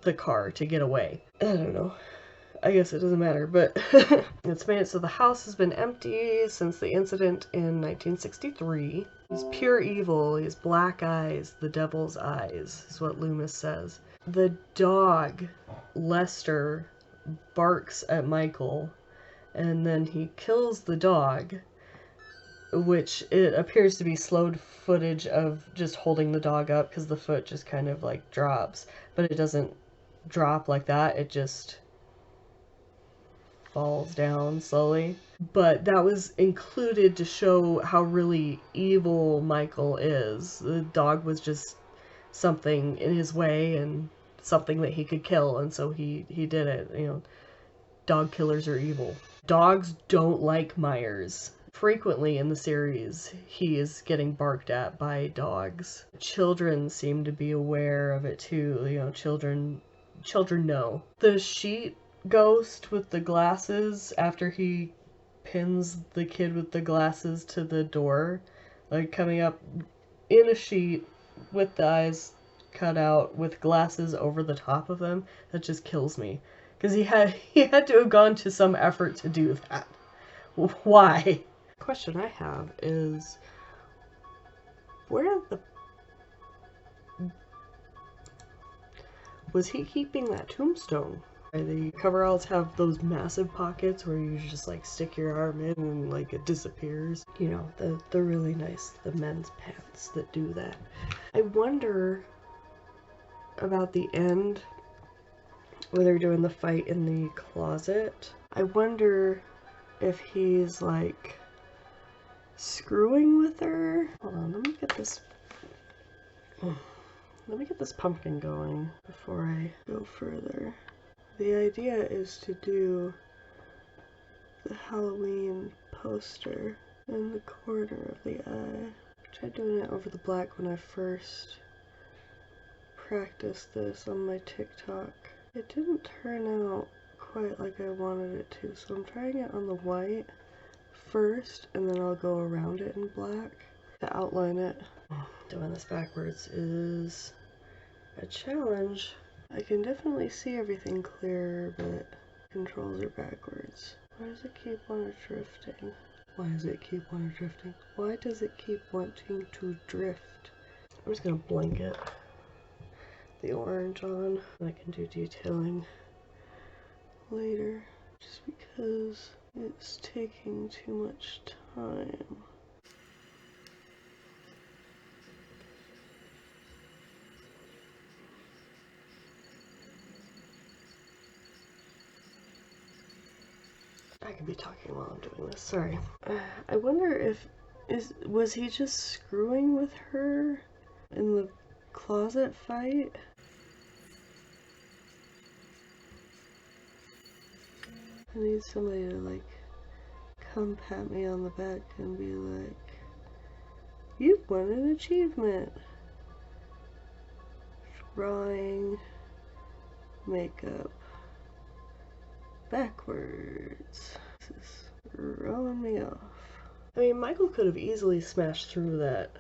[SPEAKER 1] the car to get away. I don't know. I guess it doesn't matter, but it's made it so the house has been empty since the incident in 1963. He's pure evil. He has black eyes, the devil's eyes, is what Loomis says. The dog, Lester, barks at Michael, and then he kills the dog, which it appears to be slowed footage of just holding the dog up because the foot just kind of like drops, but it doesn't drop like that. It just falls down slowly. But that was included to show how really evil Michael is. The dog was just something in his way and something that he could kill, and so he did it. You know, dog killers are evil. Dogs don't like Myers. Frequently in the series, he is getting barked at by dogs. Children seem to be aware of it too. You know, children know. The sheet ghost with the glasses, after he pins the kid with the glasses to the door, like coming up in a sheet with the eyes cut out with glasses over the top of them, that just kills me. Because he had to have gone to some effort to do that. Why? Question I have is, was he keeping that tombstone? The coveralls have those massive pockets where you just like stick your arm in and like it disappears. You know, the really nice, the men's pants that do that. I wonder about the end where they're doing the fight in the closet. I wonder if he's like screwing with her. Hold on, let me get this pumpkin going before I go further. The idea is to do the Halloween poster in the corner of the eye. I tried doing it over the black when I first practiced this on my TikTok. It didn't turn out quite like I wanted it to, so I'm trying it on the white first, and then I'll go around it in black to outline it. Doing this backwards is a challenge. I can definitely see everything clearer, but controls are backwards. Why does it keep on drifting? Why does it keep on drifting? Why does it keep wanting to drift? I'm just gonna blanket the orange on. I can do detailing later, just because it's taking too much time. I can be talking while I'm doing this, sorry. I wonder if, was he just screwing with her in the closet fight? I need somebody to like come pat me on the back and be like, you've won an achievement. Drawing, makeup, backwards. This is throwing me off. I mean, Michael could have easily smashed through that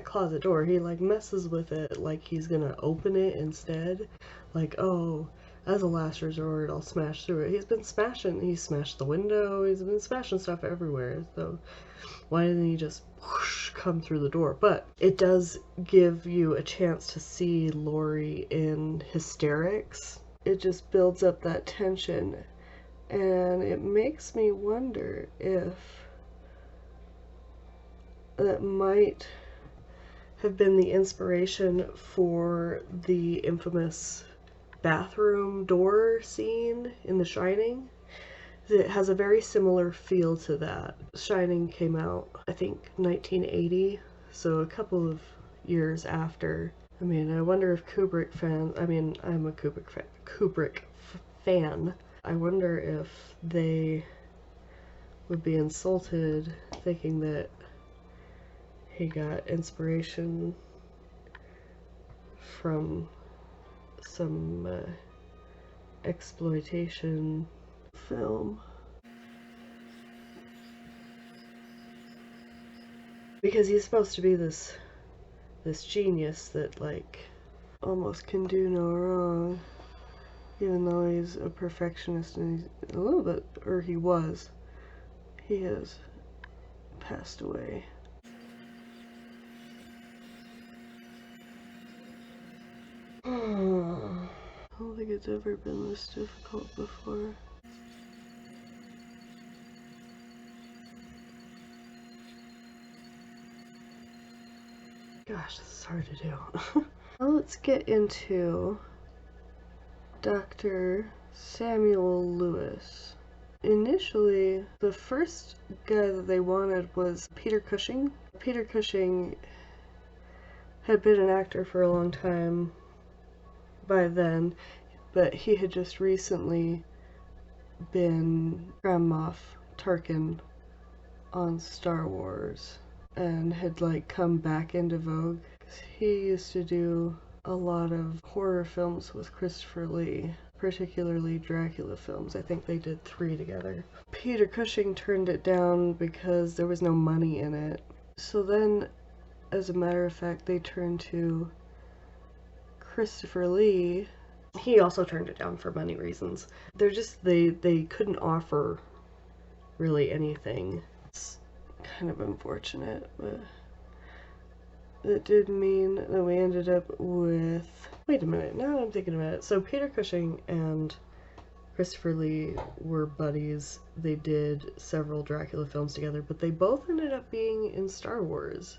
[SPEAKER 1] closet door. He like messes with it like he's gonna open it instead. Like, oh, as a last resort, I'll smash through it. He's been smashing. He smashed the window. He's been smashing stuff everywhere. So why didn't he just whoosh, come through the door? But it does give you a chance to see Lori in hysterics. It just builds up that tension. And it makes me wonder if that might have been the inspiration for the infamous bathroom door scene in The Shining. It has a very similar feel to that. Shining came out, I think, 1980, so a couple of years after. I mean, I wonder if Kubrick fans, I mean, I'm a Kubrick fan. I wonder if they would be insulted thinking that he got inspiration from some exploitation film. Because he's supposed to be this genius that, like, almost can do no wrong, even though he's a perfectionist, and he's a little bit, or he was. He has passed away. I don't think it's ever been this difficult before. Gosh, this is hard to do. Now let's get into Dr. Samuel Lewis. Initially, the first guy that they wanted was Peter Cushing. Peter Cushing had been an actor for a long time by then, but he had just recently been Grand Moff Tarkin on Star Wars and had, like, come back into vogue. He used to do a lot of horror films with Christopher Lee, particularly Dracula films. I think they did 3 together. Peter Cushing turned it down because there was no money in it. So then, as a matter of fact, they turned to Christopher Lee. He also turned it down for money reasons. They couldn't offer really anything. It's kind of unfortunate, but it did mean that we ended up with... Wait a minute, now I'm thinking about it. So Peter Cushing and Christopher Lee were buddies. They did several Dracula films together, but they both ended up being in Star Wars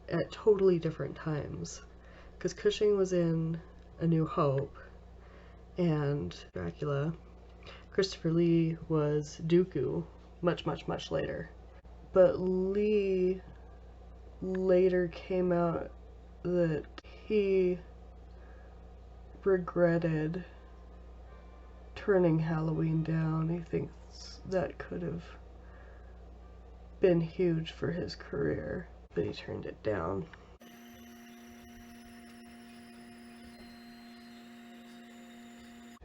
[SPEAKER 1] at totally different times. Because Cushing was in A New Hope and Dracula. Christopher Lee was Dooku much, much, much later. But Lee later came out that he regretted turning Halloween down. He thinks that could have been huge for his career, but he turned it down.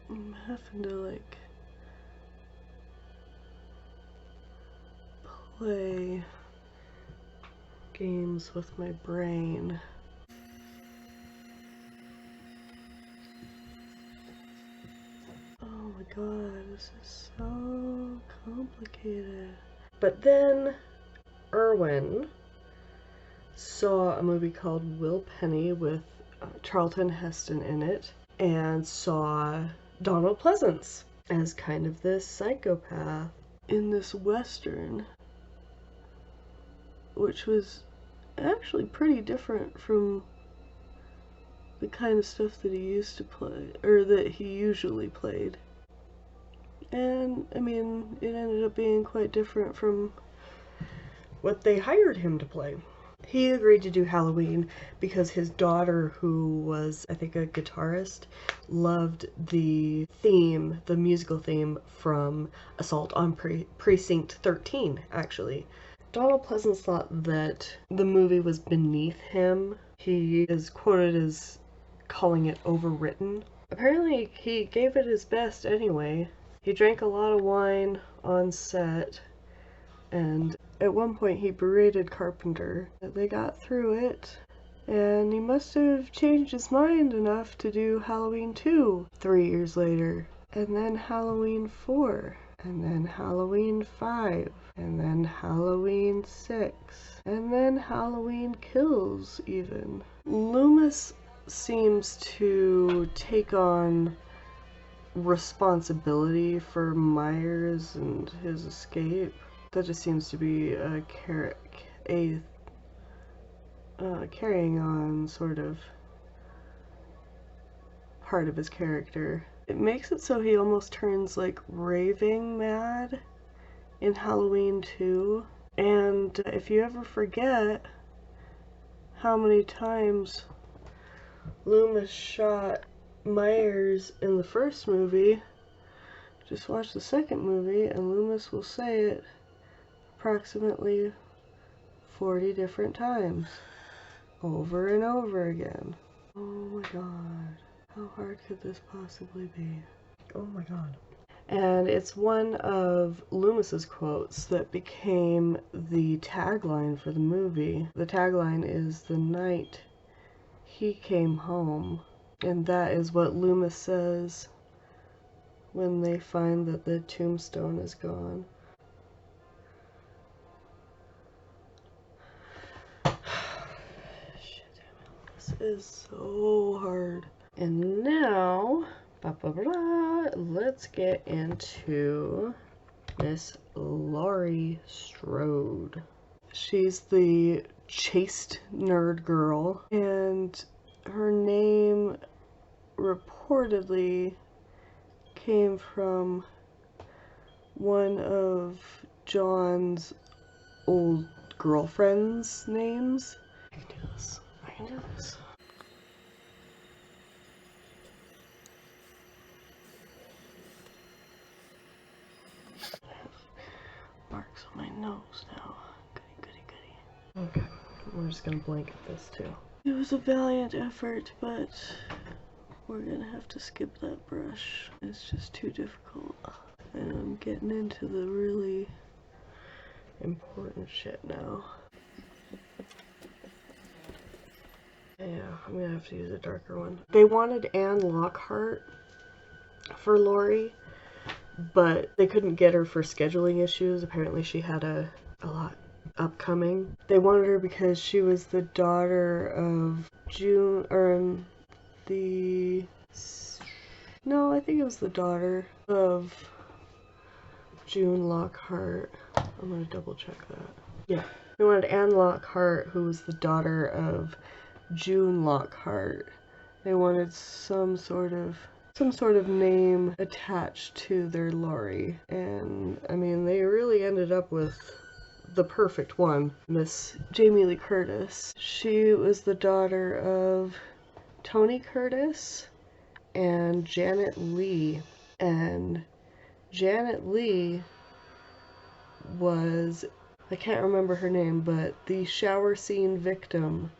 [SPEAKER 1] I'm having to, like, play games with my brain. Oh my god, this is so complicated. But then Irwin saw a movie called Will Penny with Charlton Heston in it, and saw Donald Pleasance as kind of this psychopath in this Western, which was actually pretty different from the kind of stuff that he used to play, or that he usually played. And, I mean, it ended up being quite different from what they hired him to play. He agreed to do Halloween because his daughter, who was, I think, a guitarist, loved the theme, the musical theme from Assault on Precinct 13, actually. Donald Pleasance thought that the movie was beneath him. He is quoted as calling it overwritten. Apparently, he gave it his best anyway. He drank a lot of wine on set, and at one point he berated Carpenter. They got through it, and he must have changed his mind enough to do Halloween 2 3 years later, and then Halloween 4, and then Halloween 5, and then Halloween 6, and then Halloween Kills, even. Loomis seems to take on responsibility for Myers and his escape. That just seems to be a carrying on sort of part of his character. It makes it so he almost turns, like, raving mad in Halloween 2. And if you ever forget how many times Loomis shot Myers in the first movie, just watch the second movie and Loomis will say it approximately 40 different times, over and over again. Oh my god. How hard could this possibly be? Oh my god. And it's one of Loomis's quotes that became the tagline for the movie. The tagline is "The night he came home." And that is what Loomis says when they find that the tombstone is gone. Shit, this is so hard. And now, let's get into Miss Laurie Strode. She's the chaste nerd girl, and her name reportedly came from one of John's old girlfriend's names. I can do this. I can do this. I have marks on my nose now. Goody, goody, goody. Okay, we're just gonna blanket this too. It was a valiant effort, but we're gonna have to skip that brush. It's just too difficult. And I'm getting into the really important shit now. Yeah, I'm gonna have to use a darker one. They wanted Anne Lockhart for Laurie, but they couldn't get her for scheduling issues. Apparently she had a lot upcoming. They wanted her because she was the daughter of no, I think it was the daughter of June Lockhart. I'm gonna double check that. Yeah. They wanted Anne Lockhart, who was the daughter of June Lockhart. They wanted some sort of name attached to their Laurie. And I mean, they really ended up with the perfect one, Miss Jamie Lee Curtis. She was the daughter of Tony Curtis and Janet Leigh. And Janet Leigh was, I can't remember her name, but the shower scene victim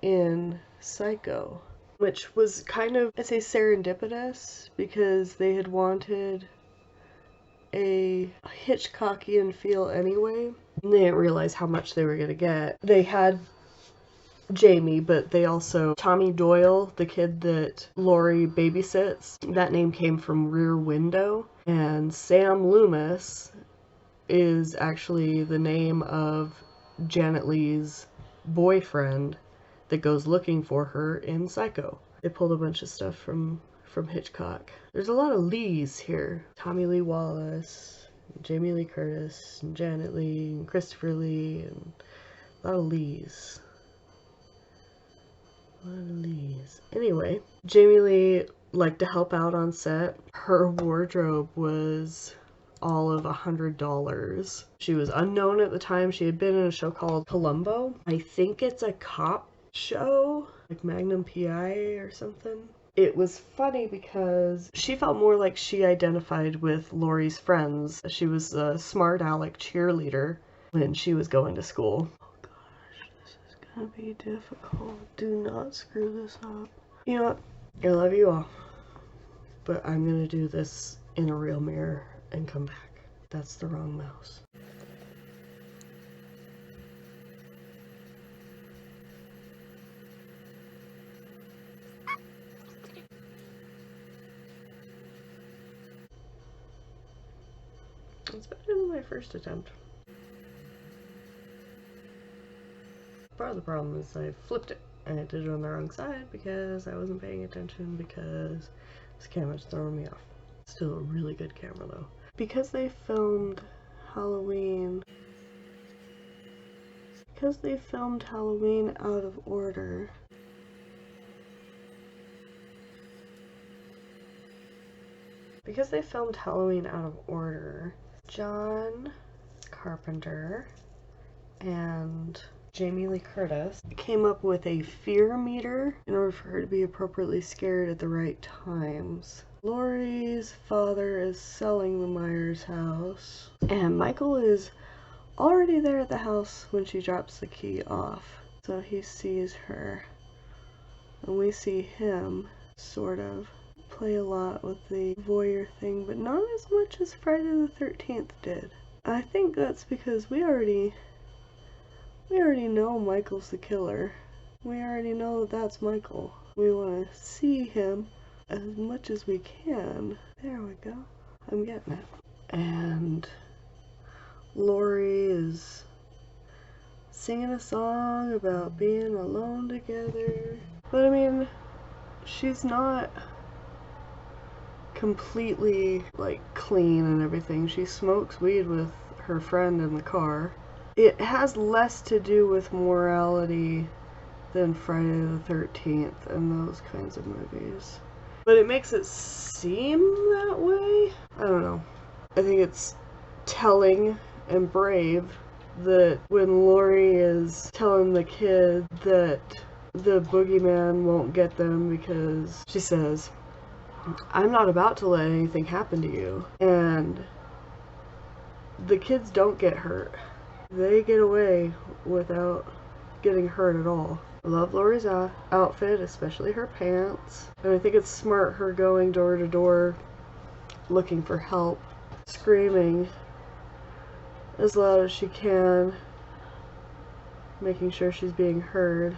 [SPEAKER 1] in Psycho, which was kind of, I'd say, serendipitous, because they had wanted a Hitchcockian feel anyway. And they didn't realize how much they were going to get. They had Jamie, but they also, Tommy Doyle, the kid that Laurie babysits, that name came from Rear Window. And Sam Loomis is actually the name of Janet Leigh's boyfriend that goes looking for her in Psycho. They pulled a bunch of stuff from Hitchcock. There's a lot of Lees here. Tommy Lee Wallace, Jamie Lee Curtis, and Janet Leigh, and Christopher Lee, and a lot of Lees. A lot of Lees. Anyway, Jamie Lee liked to help out on set. Her wardrobe was all of $100. She was unknown at the time. She had been in a show called Columbo. I think it's a cop show, like Magnum PI or something. It was funny because she felt more like she identified with Laurie's friends. She was a smart aleck cheerleader when she was going to school. Oh gosh, this is gonna be difficult. Do not screw this up. You know what? I love you all, but I'm gonna do this in a real mirror and come back. That's the wrong mouse. It's better than my first attempt. Part of the problem is I flipped it and I did it on the wrong side because I wasn't paying attention, because this camera's throwing me off. Still a really good camera though. Because they filmed Halloween out of order, John Carpenter and Jamie Lee Curtis came up with a fear meter in order for her to be appropriately scared at the right times. Laurie's father is selling the Myers house, and Michael is already there at the house when she drops the key off. So he sees her And we see him sort of play a lot with the voyeur thing, but not as much as Friday the 13th did. I think that's because we already know Michael's the killer. We already know that that's Michael. We want to see him as much as we can. There we go. I'm getting it. And Lori is singing a song about being alone together. But I mean, she's not completely like clean and everything. She smokes weed with her friend in the car. It has less to do with morality than Friday the 13th and those kinds of movies. But it makes it seem that way. I don't know. I think it's telling and brave that when Lori is telling the kid that the boogeyman won't get them because she says, I'm not about to let anything happen to you. And the kids don't get hurt. They get away without getting hurt at all. I love Lori's outfit, especially her pants. And I think it's smart her going door to door looking for help, screaming as loud as she can, making sure she's being heard.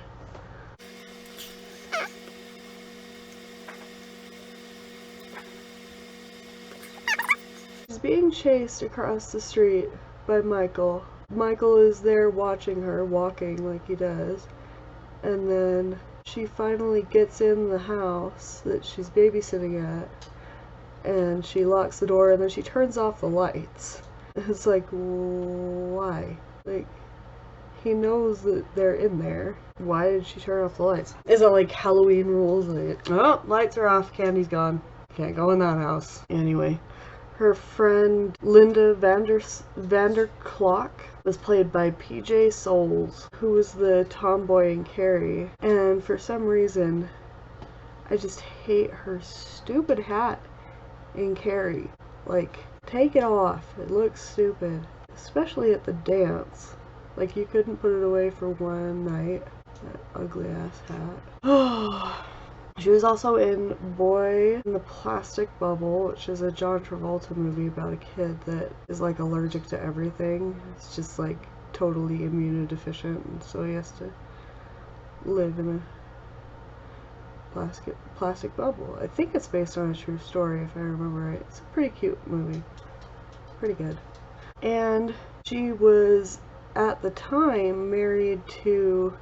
[SPEAKER 1] She's being chased across the street by Michael. Michael is there watching her, walking like he does. And then she finally gets in the house that she's babysitting at, and she locks the door, and then she turns off the lights. It's like, why? Like, he knows that they're in there. Why did she turn off the lights? Is it like Halloween rules? Like, oh, lights are off, candy's gone. Can't go in that house. Anyway, her friend Linda Vanderklok was played by PJ Souls, who was the tomboy in Carrie. And for some reason, I just hate her stupid hat in Carrie. Like, take it off. It looks stupid. Especially at the dance. Like, you couldn't put it away for one night. That ugly ass hat. Oh. She was also in Boy in the Plastic Bubble, which is a John Travolta movie about a kid that is like allergic to everything. It's just like totally immunodeficient, and so he has to live in a plastic bubble. I think it's based on a true story, if I remember right. It's a pretty cute movie. Pretty good. And she was, at the time, married to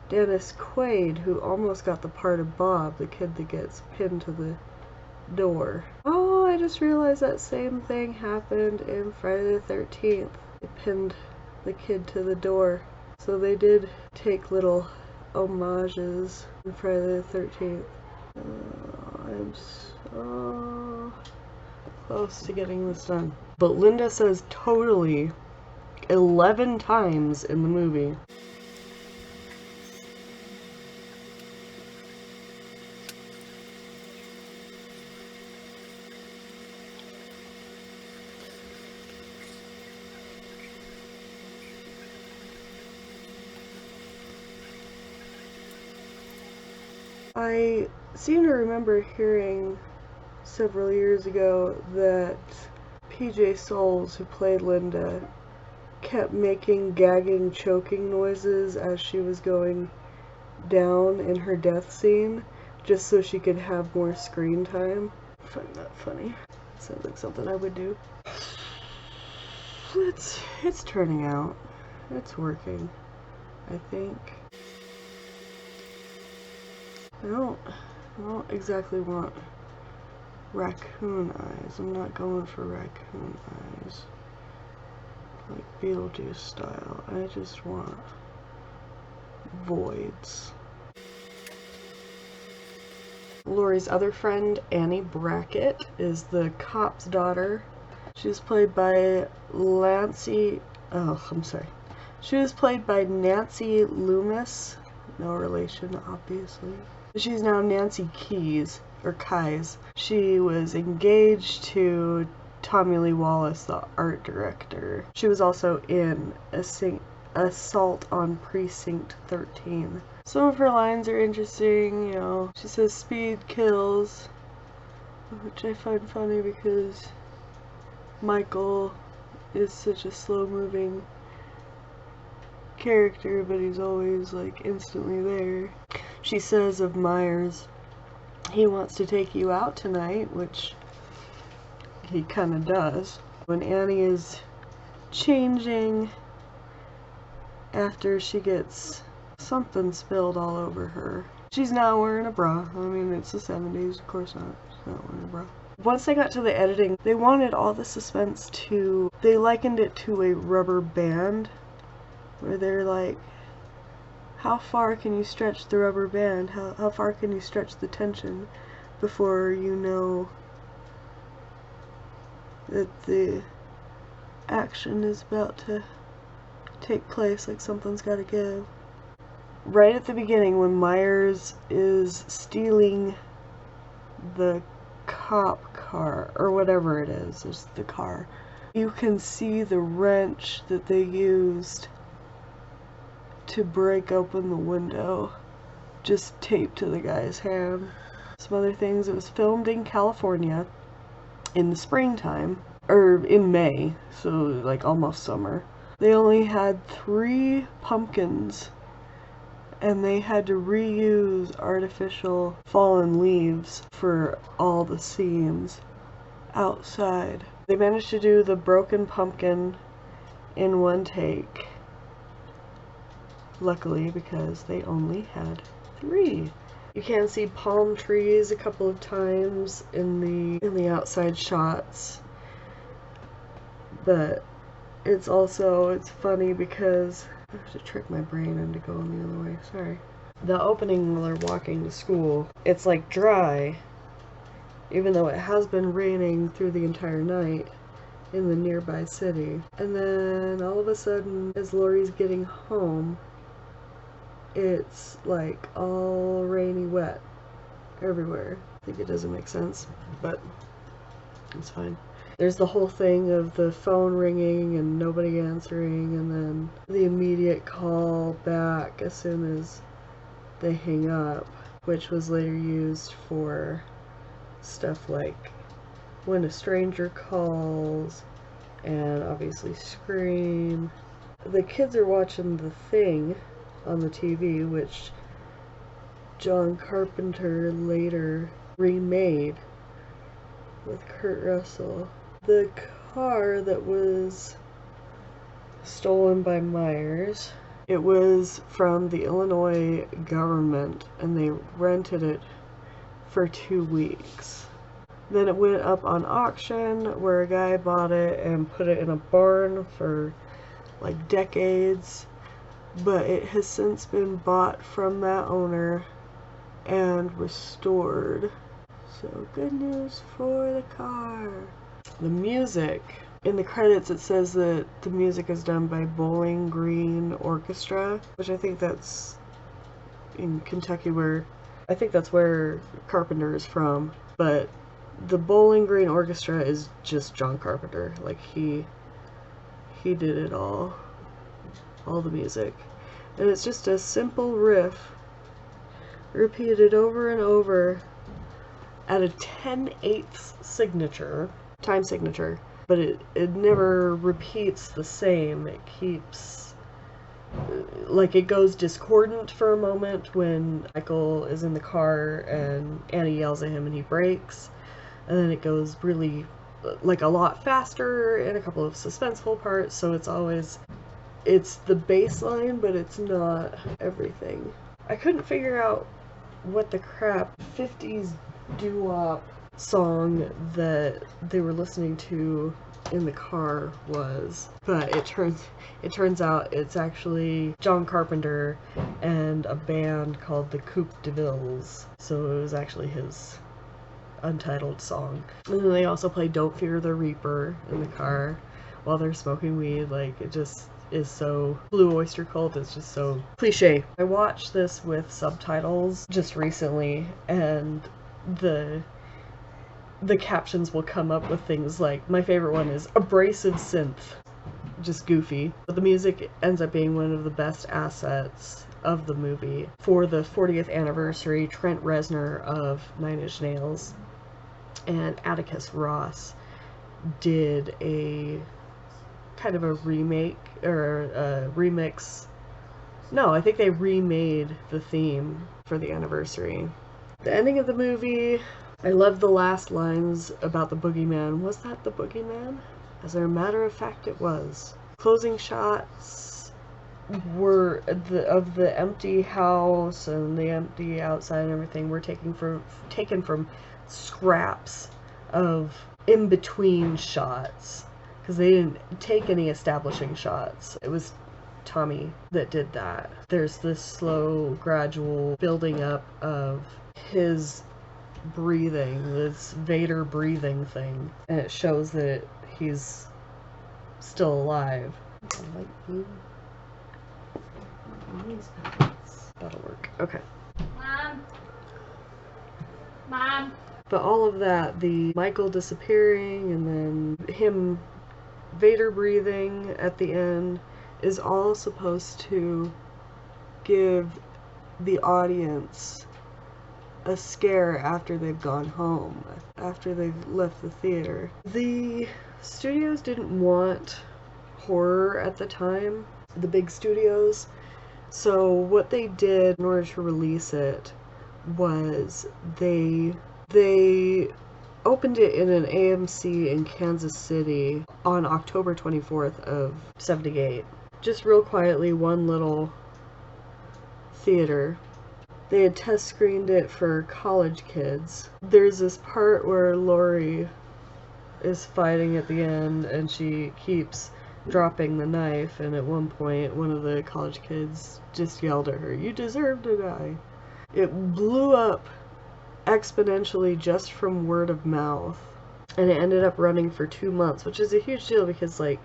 [SPEAKER 1] Dennis Quaid, who almost got the part of Bob, the kid that gets pinned to the door. Oh, I just realized that same thing happened in Friday the 13th. They pinned the kid to the door. So they did take little homages in Friday the 13th. I'm so close to getting this done. But Linda says totally 11 times in the movie. I seem to remember hearing several years ago that PJ Souls, who played Linda, kept making gagging, choking noises as she was going down in her death scene, just so she could have more screen time. I find that funny. Sounds like something I would do. It's turning out. It's working, I think. I don't exactly want raccoon eyes. I'm not going for raccoon eyes. Like Beetlejuice style. I just want voids. Lori's other friend, Annie Brackett, is the cop's daughter. She was played by She was played by Nancy Loomis. No relation, obviously. She's now Nancy Keys, or Keyes. She was engaged to Tommy Lee Wallace, the art director. She was also in Assault on Precinct 13. Some of her lines are interesting, you know. She says speed kills, which I find funny because Michael is such a slow-moving character, but he's always like instantly there. She says of Myers, he wants to take you out tonight, which he kind of does. When Annie is changing after she gets something spilled all over her, she's not wearing a bra. I mean, it's the 70s, of course not. She's not wearing a bra. Once they got to the editing, they wanted all the suspense to, they likened it to a rubber band, where they're like, how far can you stretch the rubber band? How far can you stretch the tension before you know that the action is about to take place, like something's gotta give. Right at the beginning, when Myers is stealing the cop car, or whatever it is, it's the car, you can see the wrench that they used to break open the window just taped to the guy's hand. Some other things, it was filmed in California in the springtime, or in May, so like almost summer. They only had 3 pumpkins, and they had to reuse artificial fallen leaves for all the scenes outside. They managed to do the broken pumpkin in 1 take, luckily, because they only had 3. You can see palm trees a couple of times in the outside shots, but it's funny because I have to trick my brain into going the other way. Sorry. The opening while they're walking to school, it's like dry, even though it has been raining through the entire night in the nearby city. And then all of a sudden, as Laurie's getting home, it's like all rainy wet everywhere. I think it doesn't make sense, but it's fine. There's the whole thing of the phone ringing and nobody answering, and then the immediate call back as soon as they hang up, which was later used for stuff like When a Stranger Calls and obviously Scream. The kids are watching The Thing on the TV, which John Carpenter later remade with Kurt Russell. The car that was stolen by Myers, it was from the Illinois government, and they rented it for 2 weeks. Then it went up on auction, where a guy bought it and put it in a barn for like decades, but it has since been bought from that owner and restored. So good news for the car. The music. In the credits it says that the music is done by Bowling Green Orchestra, which I think that's in Kentucky, I think that's where Carpenter is from, but the Bowling Green Orchestra is just John Carpenter. Like he did it all the music. And it's just a simple riff repeated over and over at a 10/8 time signature, but it never repeats the same. It keeps, like, it goes discordant for a moment when Michael is in the car and Annie yells at him and he brakes, and then it goes really, like, a lot faster in a couple of suspenseful parts, so it's the bass line, but it's not everything. I couldn't figure out what the crap 50s doo-wop song that they were listening to in the car was, but it turns out it's actually John Carpenter and a band called the Coupe de Villes, so it was actually his untitled song. And then they also play Don't Fear the Reaper in the car while they're smoking weed. Like, it just is so Blue Oyster Cult. It's just so cliche. I watched this with subtitles just recently, and the captions will come up with things like, my favorite one is abrasive synth, just goofy. But the music ends up being one of the best assets of the movie. For the 40th anniversary, Trent Reznor of Nine Inch Nails and Atticus Ross did a kind of a remake or a remix. No, I think they remade the theme for the anniversary. The ending of the movie, I love the last lines about the boogeyman. Was that the boogeyman? As a matter of fact, it was. Closing shots were of the empty house and the empty outside and everything were taken from scraps of in-between shots, because they didn't take any establishing shots. It was Tommy that did that. There's this slow, gradual building up of his breathing, this Vader breathing thing, and it shows that he's still alive. That'll work. Okay. Mom. But all of that, the Michael disappearing and then him Vader breathing at the end, is all supposed to give the audience a scare after they've gone home, after they've left the theater. The studios didn't want horror at the time, the big studios, so what they did in order to release it was they opened it in an AMC in Kansas City on October 24th of 78. Just real quietly, one little theater. They had test screened it for college kids. There's this part where Laurie is fighting at the end and she keeps dropping the knife, and at one point one of the college kids just yelled at her, "You deserve to die." It blew up exponentially just from word of mouth, and it ended up running for 2 months, which is a huge deal because, like,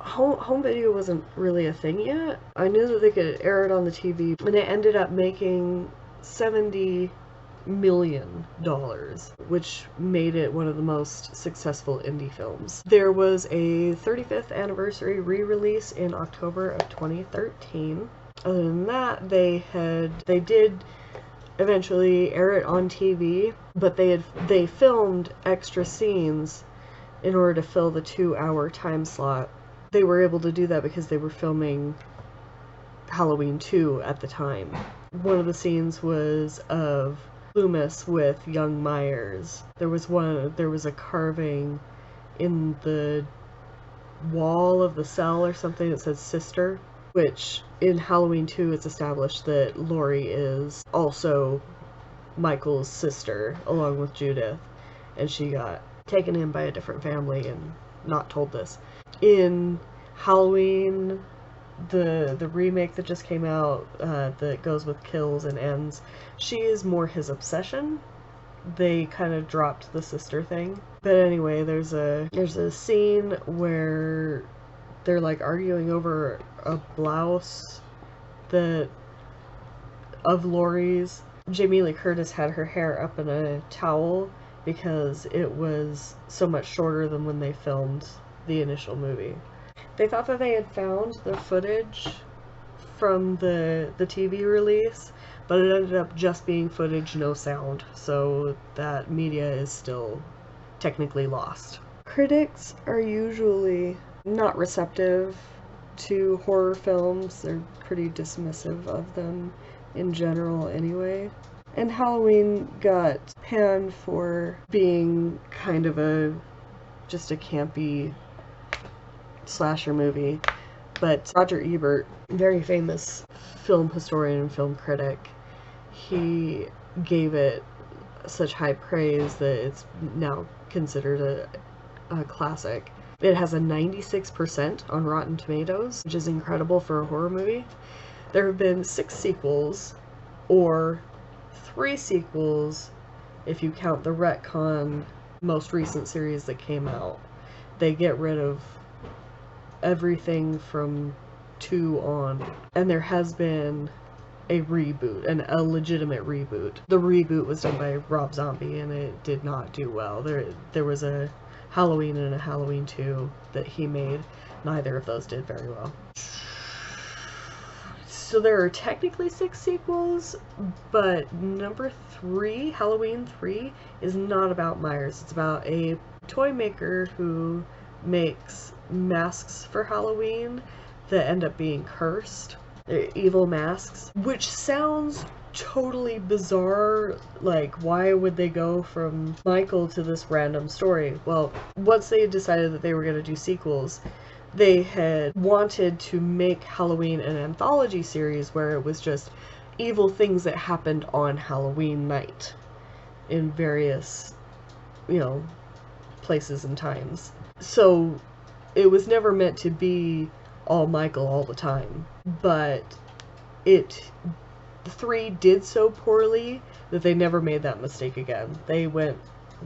[SPEAKER 1] home video wasn't really a thing yet. I knew that they could air it on the TV, and it ended up making $70 million, which made it one of the most successful indie films. There was a 35th anniversary re-release in October of 2013. Other than that, they did eventually air it on TV, but they filmed extra scenes in order to fill the 2-hour time slot. They were able to do that because they were filming Halloween 2 at the time. One of the scenes was of Loomis with young Myers. There was a carving in the wall of the cell or something that says sister, which in Halloween 2 it's established that Laurie is also Michael's sister along with Judith, and she got taken in by a different family and not told this. In Halloween, the remake that just came out that goes with kills and ends, she is more his obsession. They kind of dropped the sister thing. But anyway, there's a scene where they're like arguing over a blouse of Laurie's. Jamie Lee Curtis had her hair up in a towel because it was so much shorter than when they filmed the initial movie. They thought that they had found the footage from the TV release, but it ended up just being footage, no sound, so that media is still technically lost. Critics are usually not receptive to horror films. They're pretty dismissive of them in general anyway. And Halloween got panned for being kind of just a campy slasher movie, but Roger Ebert, very famous film historian and film critic, he gave it such high praise that it's now considered a classic. It has a 96% on Rotten Tomatoes, which is incredible for a horror movie. There have been 6 sequels, or 3 sequels if you count the retcon most recent series that came out. They get rid of everything from 2 on, and there has been a reboot, a legitimate reboot. The reboot was done by Rob Zombie and it did not do well. There was a Halloween and a Halloween 2 that he made. Neither of those did very well. So there are technically 6 sequels, but number 3, Halloween 3, is not about Myers. It's about a toy maker who makes masks for Halloween that end up being cursed. They're evil masks, which sounds totally bizarre. Like, why would they go from Michael to this random story? Well, once they decided that they were going to do sequels, they had wanted to make Halloween an anthology series where it was just evil things that happened on Halloween night in various, places and times. So it was never meant to be all Michael all the time, but 3 did so poorly that they never made that mistake again. They went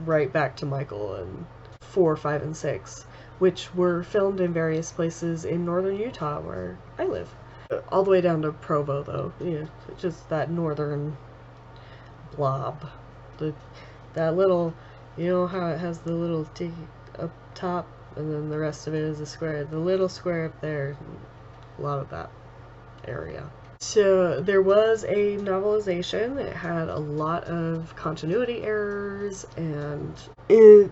[SPEAKER 1] right back to Michael in 4, 5, and 6, which were filmed in various places in northern Utah where I live. All the way down to Provo, though. Just that northern blob. That little, how it has the little T up top, and then the rest of it is a square. The little square up there, a lot of that area. So there was a novelization. It had a lot of continuity errors, and it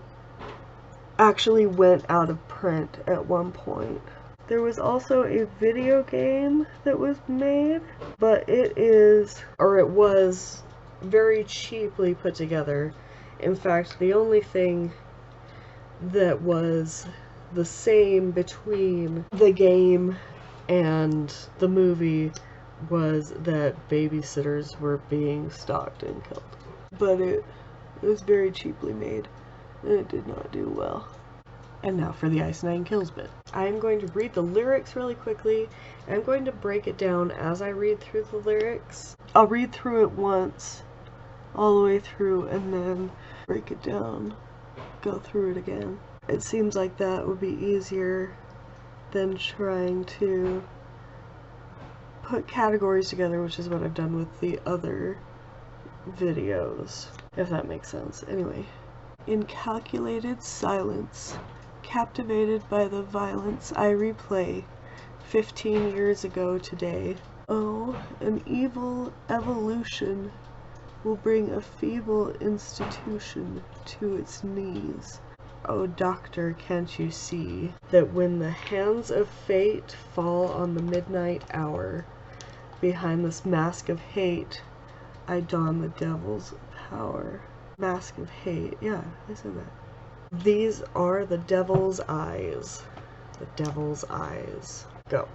[SPEAKER 1] actually went out of print at one point. There was also a video game that was made, but it was very cheaply put together. In fact, the only thing that was the same between the game and the movie was that babysitters were being stalked and killed. But it was very cheaply made, and it did not do well. And now for the Ice Nine Kills bit. I'm going to read the lyrics really quickly. I'm going to break it down as I read through the lyrics. I'll read through it once, all the way through, and then break it down, go through it again. It seems like that would be easier than trying to put categories together, which is what I've done with the other videos, if that makes sense. Anyway, in calculated silence, captivated by the violence I replay 15 years ago today. Oh, an evil evolution will bring a feeble institution to its knees. Oh, doctor, can't you see that when the hands of fate fall on the midnight hour, behind this mask of hate, I don the devil's power. Mask of hate. Yeah, I said that. These are the devil's eyes. The devil's eyes. Go.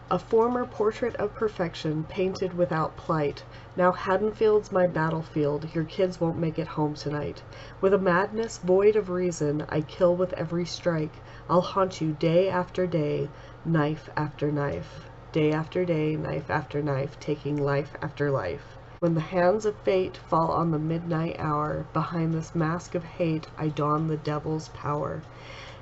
[SPEAKER 1] A former portrait of perfection, painted without plight. Now Haddonfield's my battlefield, your kids won't make it home tonight. With a madness void of reason, I kill with every strike. I'll haunt you day after day, knife after knife. Day after day, knife after knife, taking life after life. When the hands of fate fall on the midnight hour, behind this mask of hate, I don the devil's power.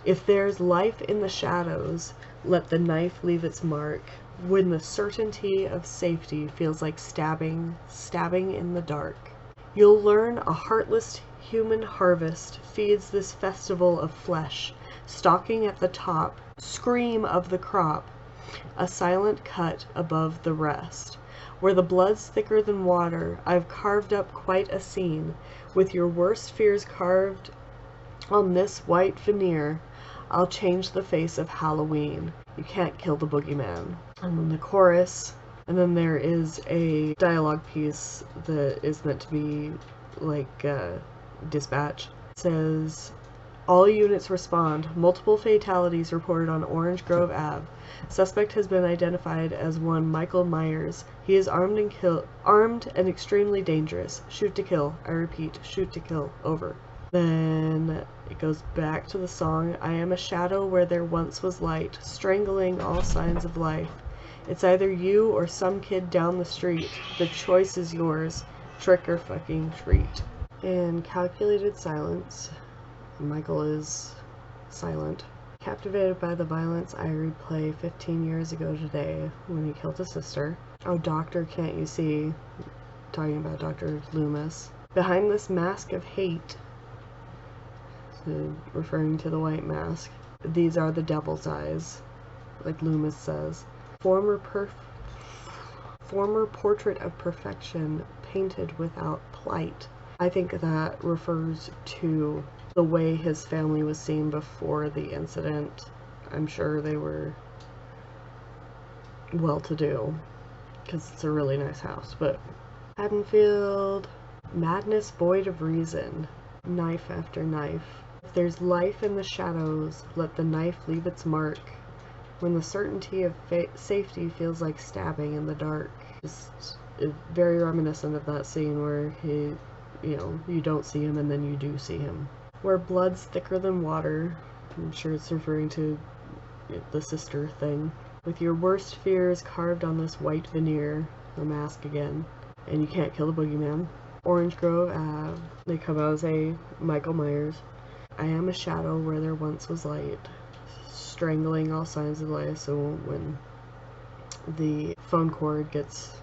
[SPEAKER 1] If there's life in the shadows, let the knife leave its mark. When the certainty of safety feels like stabbing in the dark. You'll learn a heartless human harvest feeds this festival of flesh. Stalking at the top, scream of the crop, a silent cut above the rest. Where the blood's thicker than water, I've carved up quite a scene, with your worst fears carved on this white veneer. I'll change the face of Halloween. You can't kill the boogeyman. And then the chorus, and then there is a dialogue piece that is meant to be like dispatch. It says, all units respond. Multiple fatalities reported on Orange Grove Ave. Suspect has been identified as one Michael Myers. He is armed and extremely dangerous. Shoot to kill. I repeat, shoot to kill. Over. Then it goes back to the song, I am a shadow where there once was light, strangling all signs of life. It's either you or some kid down the street. The choice is yours. Trick or fucking treat. In calculated silence, Michael is silent. Captivated by the violence I replay 15 years ago today when he killed his sister. Oh, doctor, can't you see? Talking about Dr. Loomis. Behind this mask of hate, referring to the white mask. These are the devil's eyes, like Loomis says. Former portrait of perfection, painted without plight. I think that refers to the way his family was seen before the incident. I'm sure they were well-to-do, because it's a really nice house. But Haddonfield, madness void of reason, knife after knife. If there's life in the shadows, let the knife leave its mark. When the certainty of safety feels like stabbing in the dark. Just very reminiscent of that scene where he, you know, you don't see him and then you do see him. Where blood's thicker than water. I'm sure it's referring to the sister thing. With your worst fears carved on this white veneer, the mask again. And you can't kill the boogeyman. Orange Grove Ave. They come out as a Michael Myers. I am a shadow where there once was light. Strangling all signs of life, so when the phone cord gets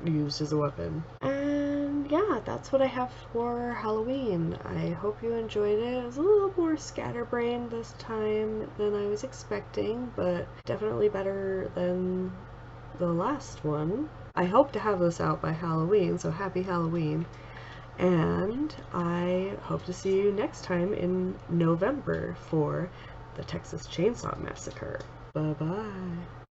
[SPEAKER 1] used as a weapon. And yeah, that's what I have for Halloween. I hope you enjoyed it. It was a little more scatterbrained this time than I was expecting, but definitely better than the last one. I hope to have this out by Halloween, so happy Halloween. And I hope to see you next time in November for the Texas Chainsaw Massacre. Bye-bye.